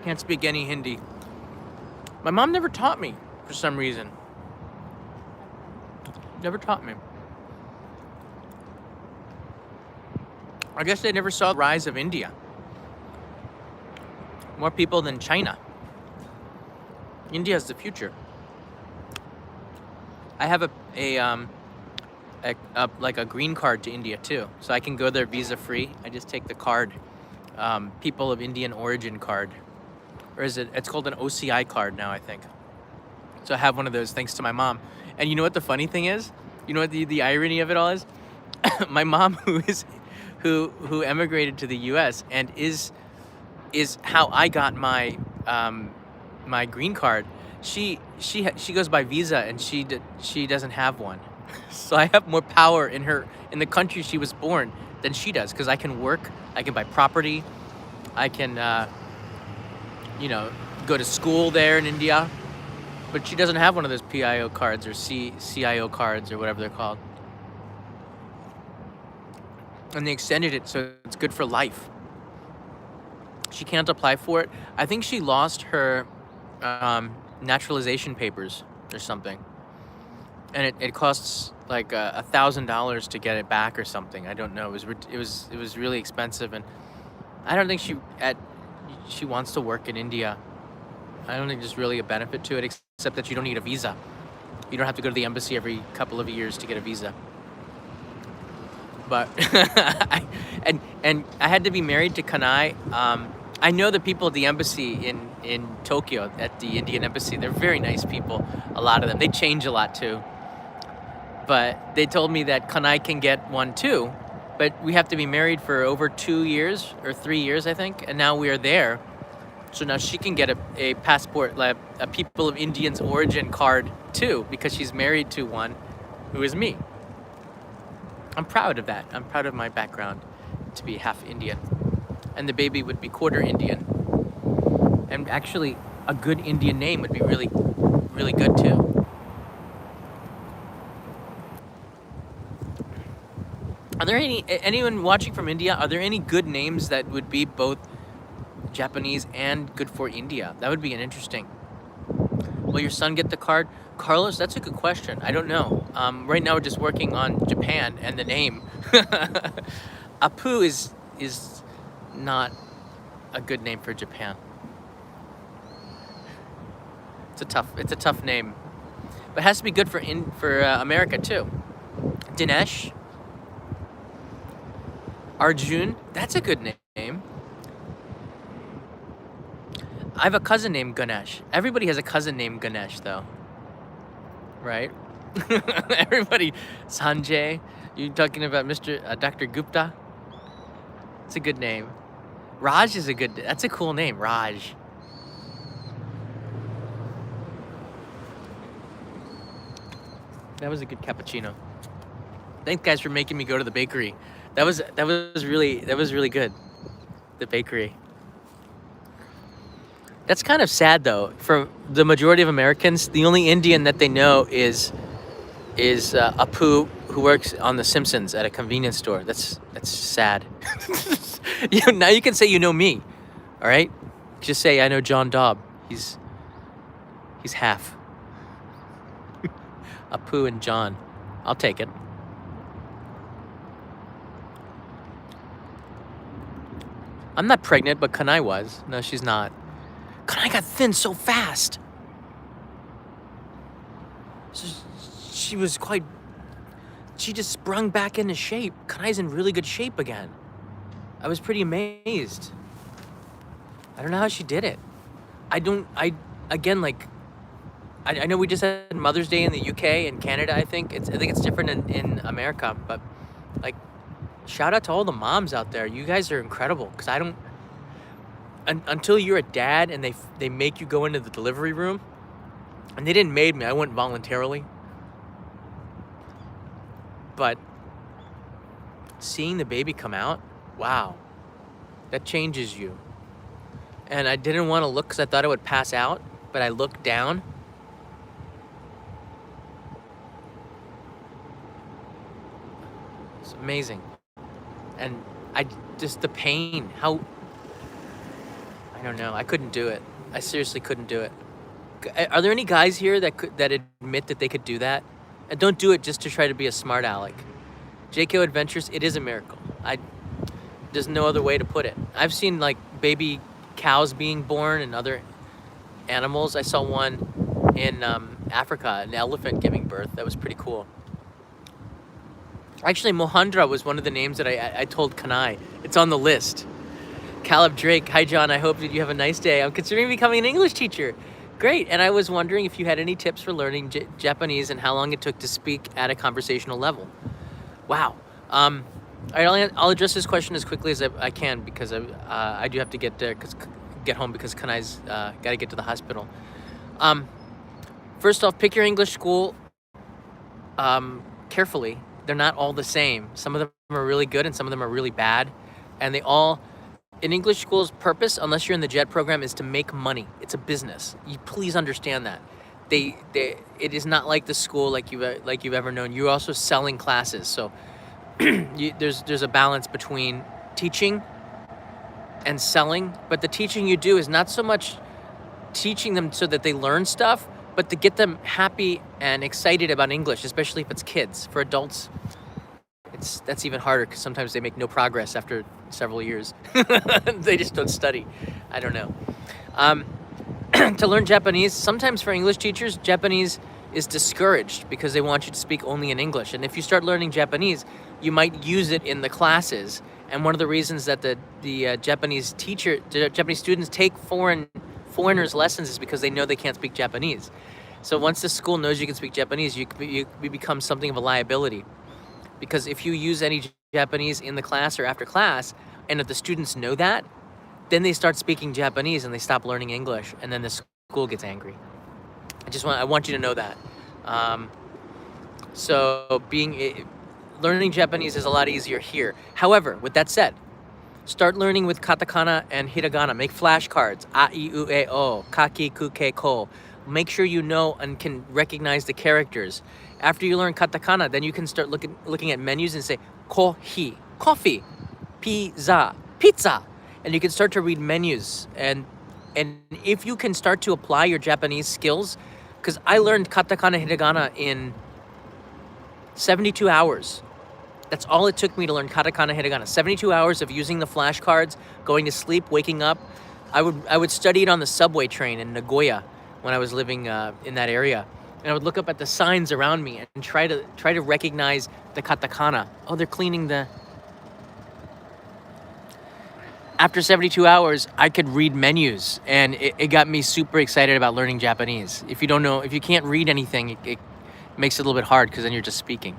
Speaker 1: Can't speak any Hindi. My mom never taught me for some reason. Never taught me. I guess they never saw the rise of India. More people than China. India's the future. I have like a green card to India too, so I can go there visa free. I just take the card, people of Indian origin card, or is it? It's called an OCI card now, I think. So I have one of those thanks to my mom. And you know what the funny thing is? You know what the irony of it all is? My mom, who emigrated to the U.S. and is how I got my my green card. She goes by visa, and she doesn't have one. So I have more power in the country she was born than she does, because I can work, I can buy property, I can go to school there in India. But she doesn't have one of those PIO cards or CIO cards or whatever they're called. And they extended it so it's good for life. She can't apply for it. I think she lost her naturalization papers or something, and it costs like $1,000 to get it back or something. I don't know. It was really expensive, and I don't think she wants to work in India. I don't think there's really a benefit to it, except that you don't need a visa. You don't have to go to the embassy every couple of years to get a visa. But and I had to be married to Kanai. I know the people at the embassy in Tokyo, at the Indian embassy. They're very nice people, a lot of them. They change a lot too. But they told me that Kanai can get one too, but we have to be married for over 2 years or 3 years, I think. And now we are there. So now she can get a passport, like a people of Indian's origin card too, because she's married to one who is me. I'm proud of that. I'm proud of my background to be half Indian. And the baby would be quarter Indian. And actually, a good Indian name would be really, really good too. Are there anyone watching from India? Are there any good names that would be both Japanese and good for India? That would be an interesting. Will your son get the card? Carlos, that's a good question. I don't know. Right now we're just working on Japan and the name. Apu is not a good name for Japan. It's a tough name, but it has to be good for America too. Dinesh, Arjun, that's a good name. I have a cousin named Ganesh. Everybody has a cousin named Ganesh, though. Right? Everybody. Sanjay. You talking about Dr. Gupta? It's a good name. Raj is that's a cool name, Raj. That was a good cappuccino. Thanks, guys, for making me go to the bakery. That was really good. The bakery. That's kind of sad, though. For the majority of Americans, the only Indian that they know is Apu, who works on The Simpsons at a convenience store. That's sad. Now you can say you know me, all right? Just say I know John Dobb. He's half. Apu and John. I'll take it. I'm not pregnant, but Kanai was. No, she's not. Kanai got thin so fast. So she just sprung back into shape. Kanai's in really good shape again. I was pretty amazed. I don't know how she did it. I know we just had Mother's Day in the UK and Canada, I think it's different in America, but like, shout out to all the moms out there. You guys are incredible, because I don't, until you're a dad and they make you go into the delivery room, and they didn't make me, I went voluntarily. But seeing the baby come out, wow, that changes you. And I didn't want to look because I thought I would pass out, but I looked down. It's amazing. And the pain, I don't know. I couldn't do it. I seriously couldn't do it. Are there any guys here that admit that they could do that? And don't do it just to try to be a smart aleck. JKO Adventures, it is a miracle. There's no other way to put it. I've seen like baby cows being born and other animals. I saw one in Africa, an elephant giving birth. That was pretty cool. Actually, Mohandra was one of the names that I told Kanai. It's on the list. Caleb Drake, hi John, I hope that you have a nice day. I'm considering becoming an English teacher. Great, and I was wondering if you had any tips for learning Japanese and how long it took to speak at a conversational level. Wow. All right, I'll address this question as quickly as I can because I do have to get home because Kanai's got to get to the hospital. First off, pick your English school carefully. They're not all the same. Some of them are really good and some of them are really bad, and an English school's purpose, unless you're in the JET program, is to make money. It's a business. You please understand that. It is not like the school like you've ever known. You're also selling classes, so there's a balance between teaching and selling. But the teaching you do is not so much teaching them so that they learn stuff, but to get them happy and excited about English, especially if it's kids. For adults, that's even harder because sometimes they make no progress after several years. They just don't study. I don't know. To learn Japanese, sometimes for English teachers, Japanese is discouraged because they want you to speak only in English. And if you start learning Japanese, you might use it in the classes. And one of the reasons that the Japanese students take foreigners' lessons is because they know they can't speak Japanese. So once the school knows you can speak Japanese, you become something of a liability. Because if you use any Japanese in the class or after class, and if the students know that, then they start speaking Japanese and they stop learning English, and then the school gets angry. I want you to know that. So learning Japanese is a lot easier here. However, with that said, start learning with katakana and hiragana. Make flashcards. A, I, U, E, O, kaki, kuke, ko. Make sure you know and can recognize the characters. After you learn katakana, then you can start looking at menus and say kohi, coffee, pizza, pizza, and you can start to read menus. And if you can start to apply your Japanese skills, because I learned katakana, hiragana in 72 hours. That's all it took me to learn katakana, hiragana. 72 hours of using the flashcards, going to sleep, waking up. I would study it on the subway train in Nagoya when I was living in that area. And I would look up at the signs around me and try to recognize the katakana. Oh, they're cleaning the... After 72 hours, I could read menus, and it got me super excited about learning Japanese. If you can't read anything, it makes it a little bit hard because then you're just speaking.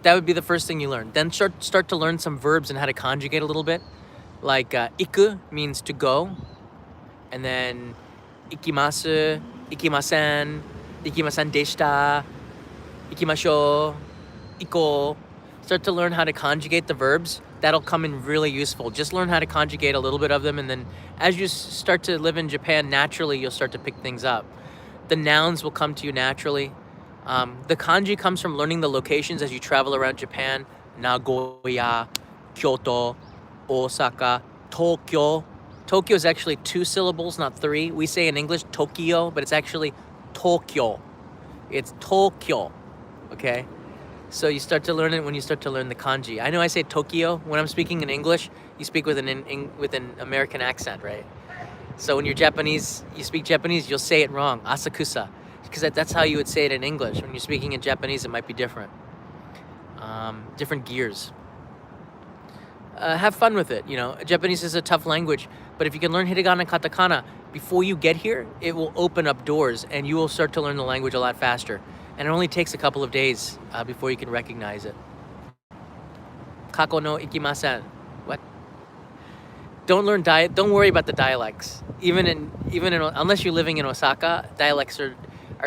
Speaker 1: That would be the first thing you learn. Then start to learn some verbs and how to conjugate a little bit. Like iku means to go. And then ikimasu, ikimasen, ikimasen deshita, ikimashou, iko. Start to learn how to conjugate the verbs. That'll come in really useful. Just learn how to conjugate a little bit of them, and then as you start to live in Japan, naturally you'll start to pick things up. The nouns will come to you naturally. The kanji comes from learning the locations as you travel around Japan. Nagoya, Kyoto, Osaka, Tokyo. Tokyo is actually 2 syllables, not 3. We say in English Tokyo, but it's actually Tokyo. It's Tokyo, okay? So you start to learn it when you start to learn the kanji. I know I say Tokyo. When I'm speaking in English, you speak with an American accent, right? So when you're Japanese, you speak Japanese, you'll say it wrong, Asakusa. Because that's how you would say it in English. When you're speaking in Japanese, it might be different. Different gears. Have fun with it, you know. Japanese is a tough language, but if you can learn hiragana and katakana before you get here, it will open up doors and you will start to learn the language a lot faster. And it only takes a couple of days before you can recognize it. Kako no ikimasen. What? Don't worry about the dialects. Even in unless you're living in Osaka, dialects are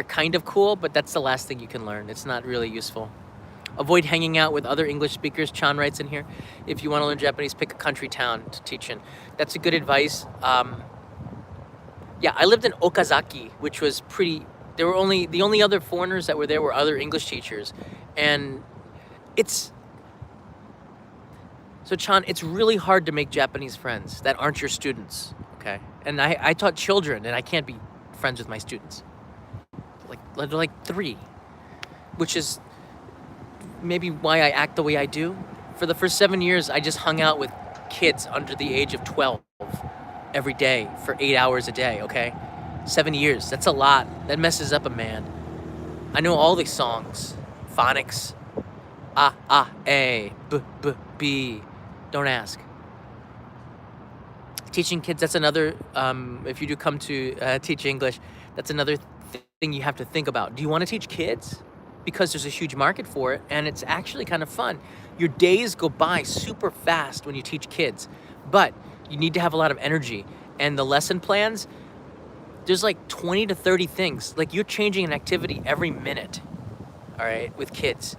Speaker 1: kind of cool, but that's the last thing you can learn. It's not really useful. Avoid hanging out with other English speakers. Chan writes in here, if you want to learn Japanese, pick a country town to teach in. That's a good advice. Yeah, I lived in Okazaki, which was pretty... the only other foreigners that were there were other English teachers. And So Chan, it's really hard to make Japanese friends that aren't your students, okay? And I taught children, and I can't be friends with my students. They're like 3, which is maybe why I act the way I do. For the first 7 years, I just hung out with kids under the age of 12 every day for 8 hours a day, okay? 7 years, that's a lot. That messes up a man. I know all these songs. Phonics. Ah, ah, A, B, B, B. Don't ask. Teaching kids, that's another, if you do come to teach English, that's another thing you have to think about. Do you want to teach kids? Because there's a huge market for it, and it's actually kind of fun. Your days go by super fast when you teach kids, but you need to have a lot of energy. And the lesson plans, there's like 20 to 30 things. Like, you're changing an activity every minute, all right, with kids.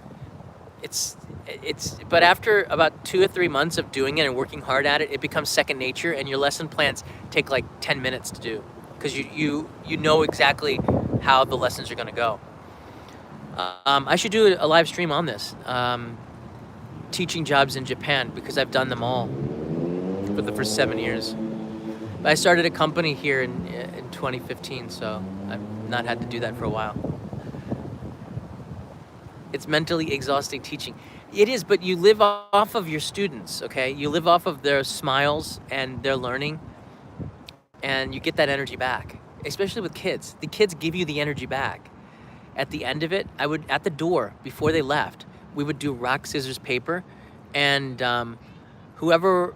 Speaker 1: But after about 2 or 3 months of doing it and working hard at it, it becomes second nature, and your lesson plans take like 10 minutes to do because you know exactly how the lessons are going to go. I should do a live stream on this, teaching jobs in Japan, because I've done them all for the first 7 years. But I started a company here in 2015, so I've not had to do that for a while. It's mentally exhausting teaching. It is, but you live off of your students, okay? You live off of their smiles and their learning, and you get that energy back, especially with kids. The kids give you the energy back. At the end of it, at the door, before they left, we would do rock, scissors, paper, and whoever,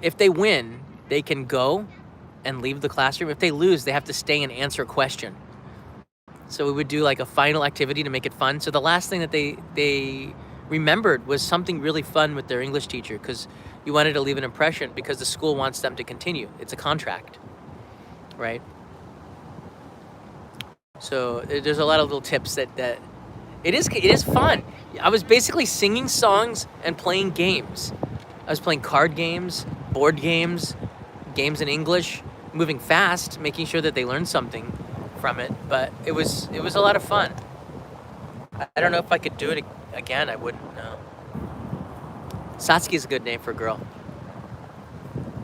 Speaker 1: if they win, they can go and leave the classroom. If they lose, they have to stay and answer a question. So we would do like a final activity to make it fun. So the last thing that they remembered was something really fun with their English teacher, because you wanted to leave an impression, because the school wants them to continue. It's a contract, right? So there's a lot of little tips that it is fun. I was basically singing songs and playing games. I was playing card games, board games, games in English, moving fast, making sure that they learned something from it. But it was a lot of fun. I don't know if I could do it again. I wouldn't know. Satsuki is a good name for a girl.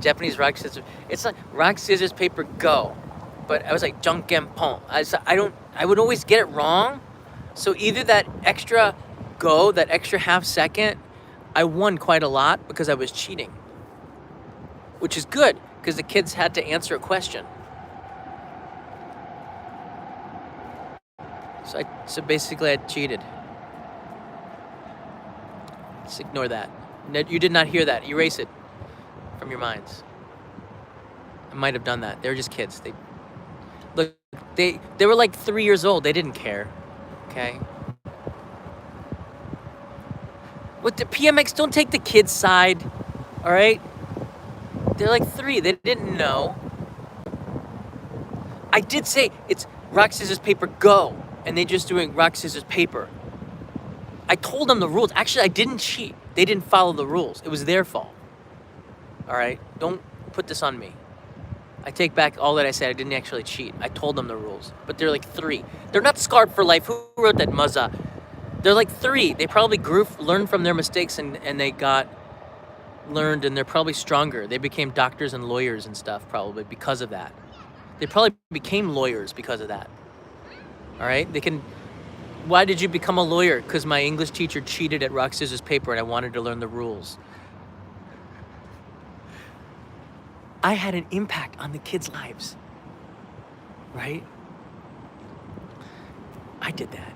Speaker 1: Japanese rock, scissors. It's like rock, scissors, paper, go. But I was like Junkenpon. I would always get it wrong. So either that extra go, that extra half second, I won quite a lot because I was cheating. Which is good, because the kids had to answer a question. So basically I cheated. Just ignore that. You did not hear that. Erase it from your minds. I might have done that. They were just kids. They were like 3 years old. They didn't care. Okay? What the PMX, don't take the kids' side. All right? They're like 3. They didn't know. I did say it's rock, scissors, paper, go. And they're just doing rock, scissors, paper. I told them the rules. Actually, I didn't cheat. They didn't follow the rules. It was their fault. All right? Don't put this on me. I take back all that I said. I didn't actually cheat. I told them the rules. But they're like 3. They're not scarred for life. Who wrote that, Muzza? They're like 3. They probably learned from their mistakes, and they learned, and they're probably stronger. They became doctors and lawyers and stuff probably because of that. They probably became lawyers because of that. All right? Why did you become a lawyer? Because my English teacher cheated at rock, scissors, paper, and I wanted to learn the rules. I had an impact on the kids' lives, right? I did that.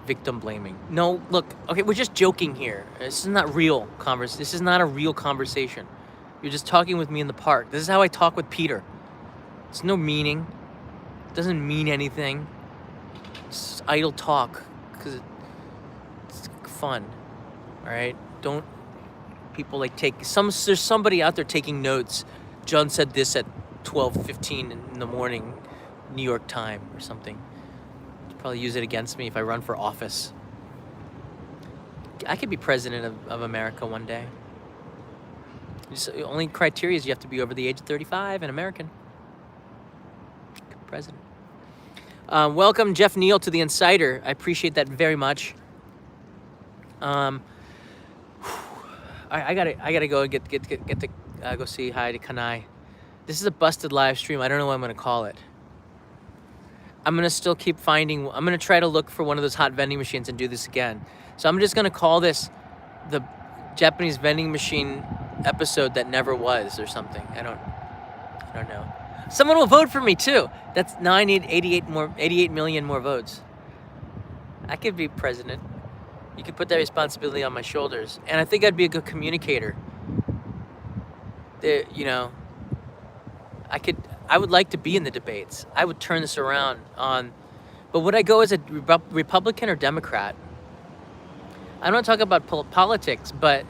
Speaker 1: Victim blaming. No, look, okay, we're just joking here. This is not real conversation. This is not a real conversation. You're just talking with me in the park. This is how I talk with Peter. It's no meaning. It doesn't mean anything. It's idle talk because it's fun. All right? Don't people like there's somebody out there taking notes. John said this at 12:15 in the morning, New York time or something. They'll probably use it against me if I run for office. I could be president of America one day. The only criteria is you have to be over the age of 35 and American. President. Welcome, Jeff Neal, to the Insider. I appreciate that very much. All right, I gotta go get to go see hi to Kanai. This is a busted live stream. I don't know what I'm gonna call it. I'm gonna still keep finding. I'm gonna try to look for one of those hot vending machines and do this again. So I'm just gonna call this the Japanese vending machine episode that never was, or something. I don't know. Someone will vote for me too. That's now I need 88 million more votes. I could be president. You could put that responsibility on my shoulders, and I think I'd be a good communicator. You know, I would like to be in the debates. I would turn this around on, but would I go as a Republican or Democrat? I don't want to talk about politics, but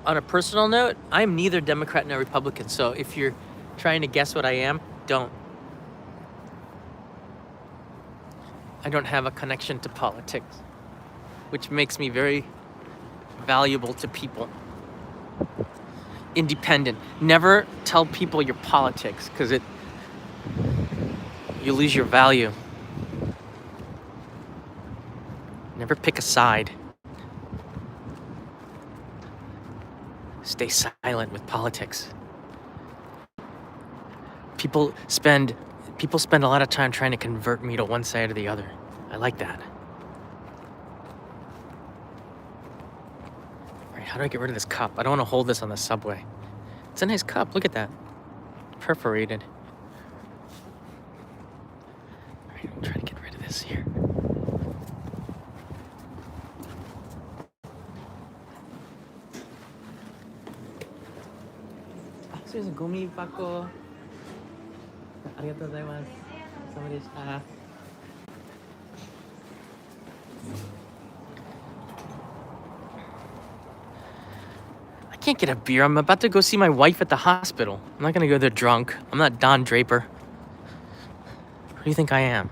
Speaker 1: on a personal note, I'm neither Democrat nor Republican. So if you're trying to guess what I am, don't. I don't have a connection to politics, which makes me very valuable to people. Independent. Never tell people your politics, because you lose your value. Never pick a side. Stay silent with politics. People spend a lot of time trying to convert me to one side or the other. I like that. All right, how do I get rid of this cup? I don't want to hold this on the subway. It's a nice cup. Look at that. Perforated. All right, I'm trying to get rid of this here. Gumi pako. Arigatou gozaimasu. Sama deshita. I can't get a beer. I'm about to go see my wife at the hospital. I'm not gonna go there drunk. I'm not Don Draper. Who do you think I am?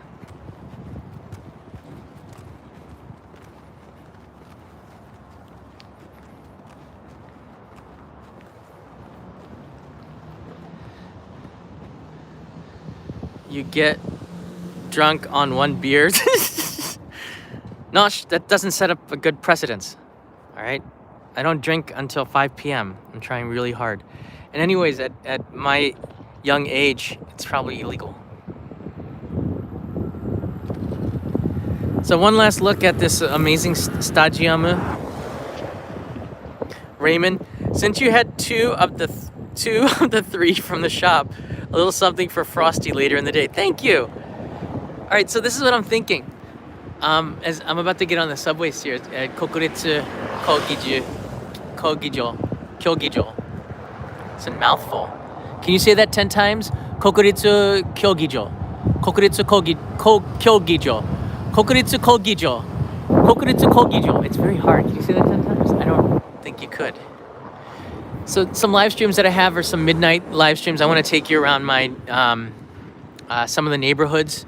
Speaker 1: You get drunk on one beer. No, that doesn't set up a good precedence. All right? I don't drink until 5 p.m. I'm trying really hard. And anyways, at my young age, it's probably illegal. So one last look at this amazing stadium. Raymond, since you had two of the three from the shop, a little something for Frosty later in the day. Thank you. All right, so this is what I'm thinking. As I'm about to get on the subway here at Kokuritsu Kyogijo. It's a mouthful. Can you say that 10 times? Kokuritsu Kyogijo. Kokuritsu Kyogijo. Kokuritsu Kyogijo. Kokuritsu Kyogijo. It's very hard. Can you say that 10 times? I don't think you could. So some live streams that I have are some midnight live streams. I want to take you around my some of the neighborhoods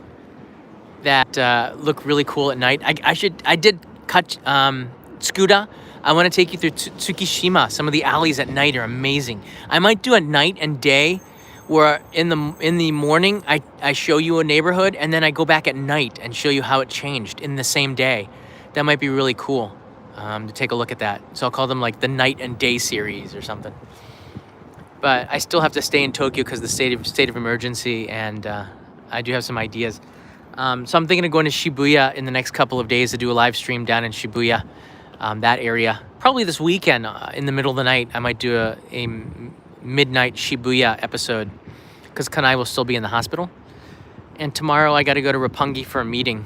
Speaker 1: that look really cool at night. I did cut Tsukuda. I want to take you through Tsukishima. Some of the alleys at night are amazing. I might do a night and day where in the morning I show you a neighborhood, and then I go back at night and show you how it changed in the same day. That might be really cool. To take a look at that. So I'll call them like the night and day series or something. But I still have to stay in Tokyo because the state of emergency, and I do have some ideas. So I'm thinking of going to Shibuya in the next couple of days to do a live stream down in Shibuya, that area. Probably this weekend, in the middle of the night, I might do a midnight Shibuya episode because Kanai will still be in the hospital. And tomorrow I got to go to Roppongi for a meeting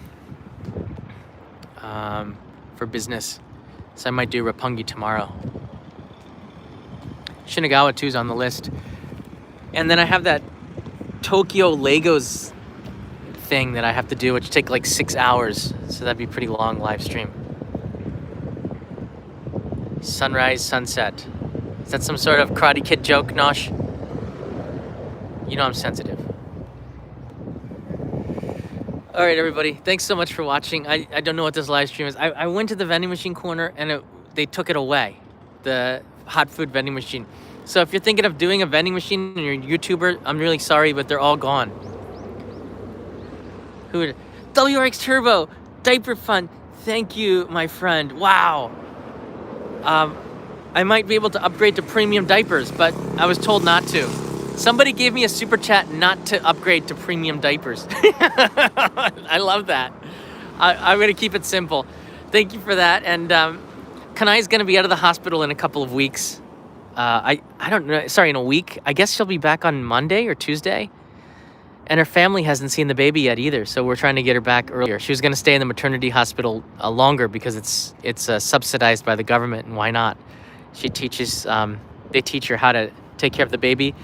Speaker 1: for business. So I might do Roppongi tomorrow. Shinagawa too is on the list. And then I have that Tokyo Legos thing that I have to do, which take like 6 hours. So that'd be a pretty long live stream. Sunrise, sunset. Is that some sort of Karate Kid joke, Nosh? You know I'm sensitive. All right, everybody. Thanks so much for watching. I don't know what this live stream is. I went to the vending machine corner and they took it away, the hot food vending machine. So if you're thinking of doing a vending machine and you're a YouTuber, I'm really sorry, but they're all gone. WRX Turbo, Diaper Fun. Thank you, my friend. Wow. I might be able to upgrade to premium diapers, but I was told not to. Somebody gave me a super chat not to upgrade to premium diapers. I love that. I'm going to keep it simple. Thank you for that. And Kanai's going to be out of the hospital in a couple of weeks. I don't know. Sorry, in a week. I guess she'll be back on Monday or Tuesday. And her family hasn't seen the baby yet either, so we're trying to get her back earlier. She was going to stay in the maternity hospital longer because it's subsidized by the government, and why not? She teaches. They teach her how to take care of the baby.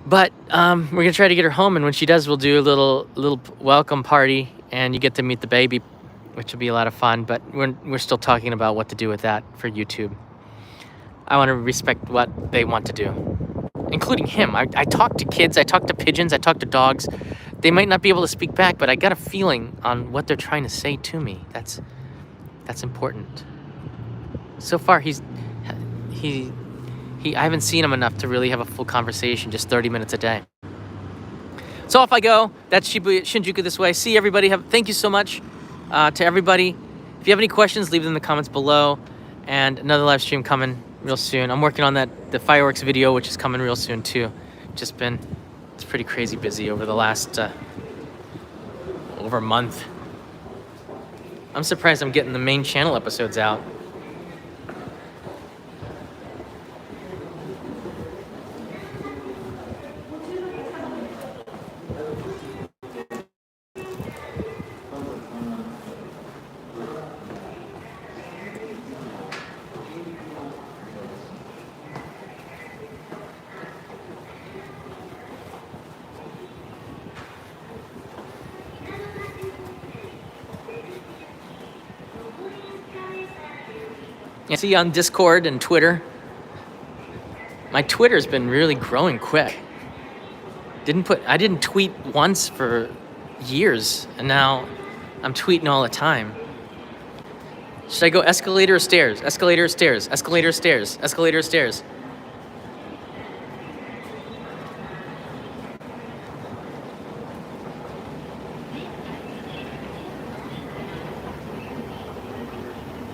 Speaker 1: But we're gonna try to get her home, and when she does, we'll do a little welcome party, and you get to meet the baby, which will be a lot of fun. But we're still talking about what to do with that for YouTube. I want to respect what they want to do, including him. I talk to kids, I talk to pigeons, I talk to dogs. They might not be able to speak back, but I got a feeling on what they're trying to say to me. That's important. So far, I haven't seen him enough to really have a full conversation, just 30 minutes a day. So off I go. That's Shinjuku this way. See everybody. Thank you so much to everybody. If you have any questions, leave them in the comments below. And another live stream coming real soon. I'm working on the fireworks video, which is coming real soon too. It's pretty crazy busy over the last over a month. I'm surprised I'm getting the main channel episodes out. You see on Discord and Twitter. My Twitter's been really growing quick. I didn't tweet once for years, and now I'm tweeting all the time. Should I go escalator or stairs? Escalator or stairs? Escalator or stairs? Escalator or stairs?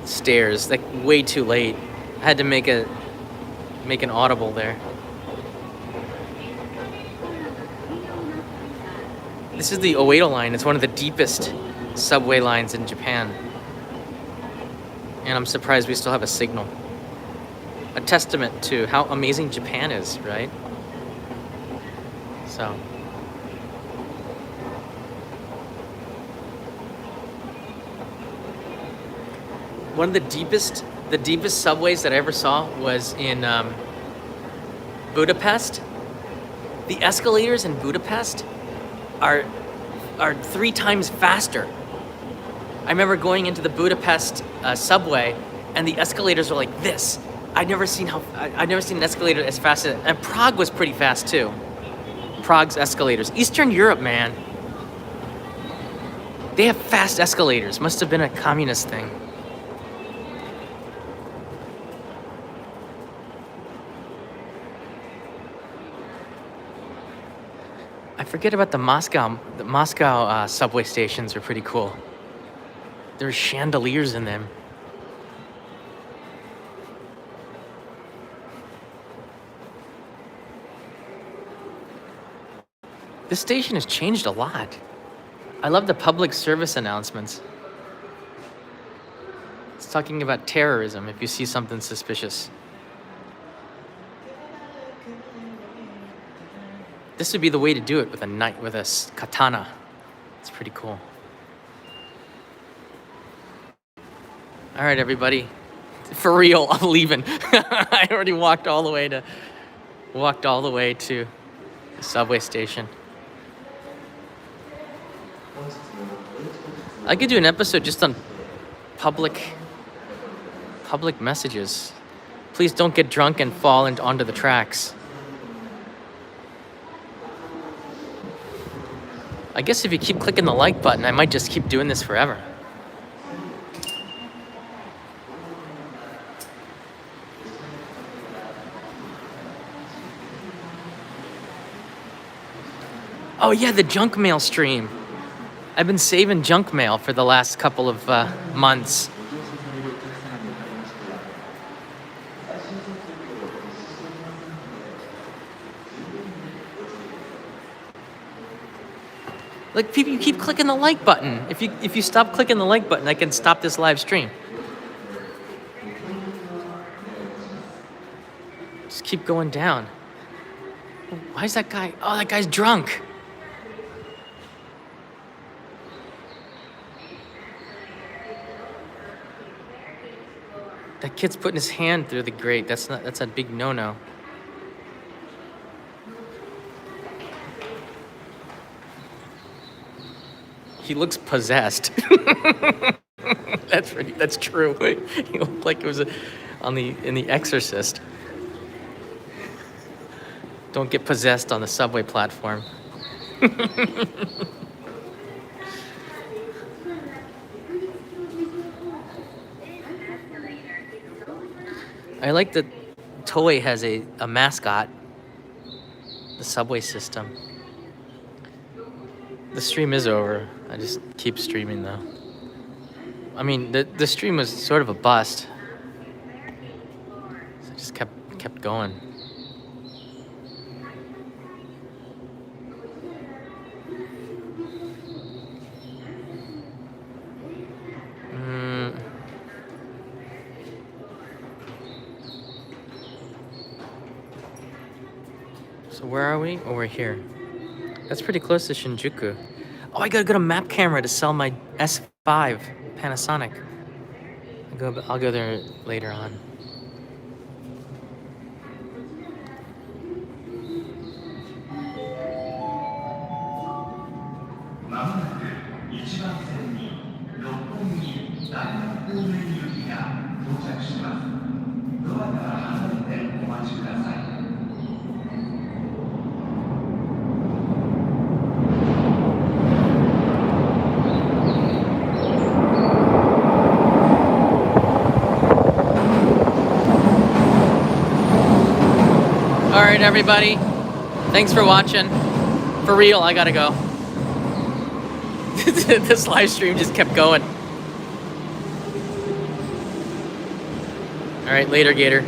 Speaker 1: Stairs, like way too late. I had to make an audible there. This is the Oedo line. It's one of the deepest subway lines in Japan. And I'm surprised we still have a signal. A testament to how amazing Japan is, right? So. One of the deepest subways that I ever saw was in Budapest. The escalators in Budapest are 3 times faster. I remember going into the Budapest subway, and the escalators are like this. I've never seen an escalator as fast as. And Prague was pretty fast too. Prague's escalators. Eastern Europe, man. They have fast escalators. Must have been a communist thing. I forget about the Moscow subway stations are pretty cool. There's chandeliers in them. This station has changed a lot. I love the public service announcements. It's talking about terrorism if you see something suspicious. This would be the way to do it with a katana. It's pretty cool. All right, everybody. For real, I'm leaving. I already walked all the way to the subway station. I could do an episode just on public messages. Please don't get drunk and fall onto the tracks. I guess if you keep clicking the like button, I might just keep doing this forever. Oh yeah, the junk mail stream. I've been saving junk mail for the last couple of months. Like, people, you keep clicking the like button. If you stop clicking the like button, I can stop this live stream. Just keep going down. Why is that guy? Oh, that guy's drunk. That kid's putting his hand through the grate. That's a big no-no. He looks possessed. That's true. He looked like it was in The Exorcist. Don't get possessed on the subway platform. I like that Toei has a mascot. The subway system. The stream is over. I just keep streaming though. I mean, the stream was sort of a bust. So I just kept going. So where are we? Oh, we're here. That's pretty close to Shinjuku. Oh, I gotta get a map camera to sell my S5 Panasonic. I'll go there later on. All right, everybody. Thanks for watching. For real, I gotta go. This live stream just kept going. All right, later, Gator.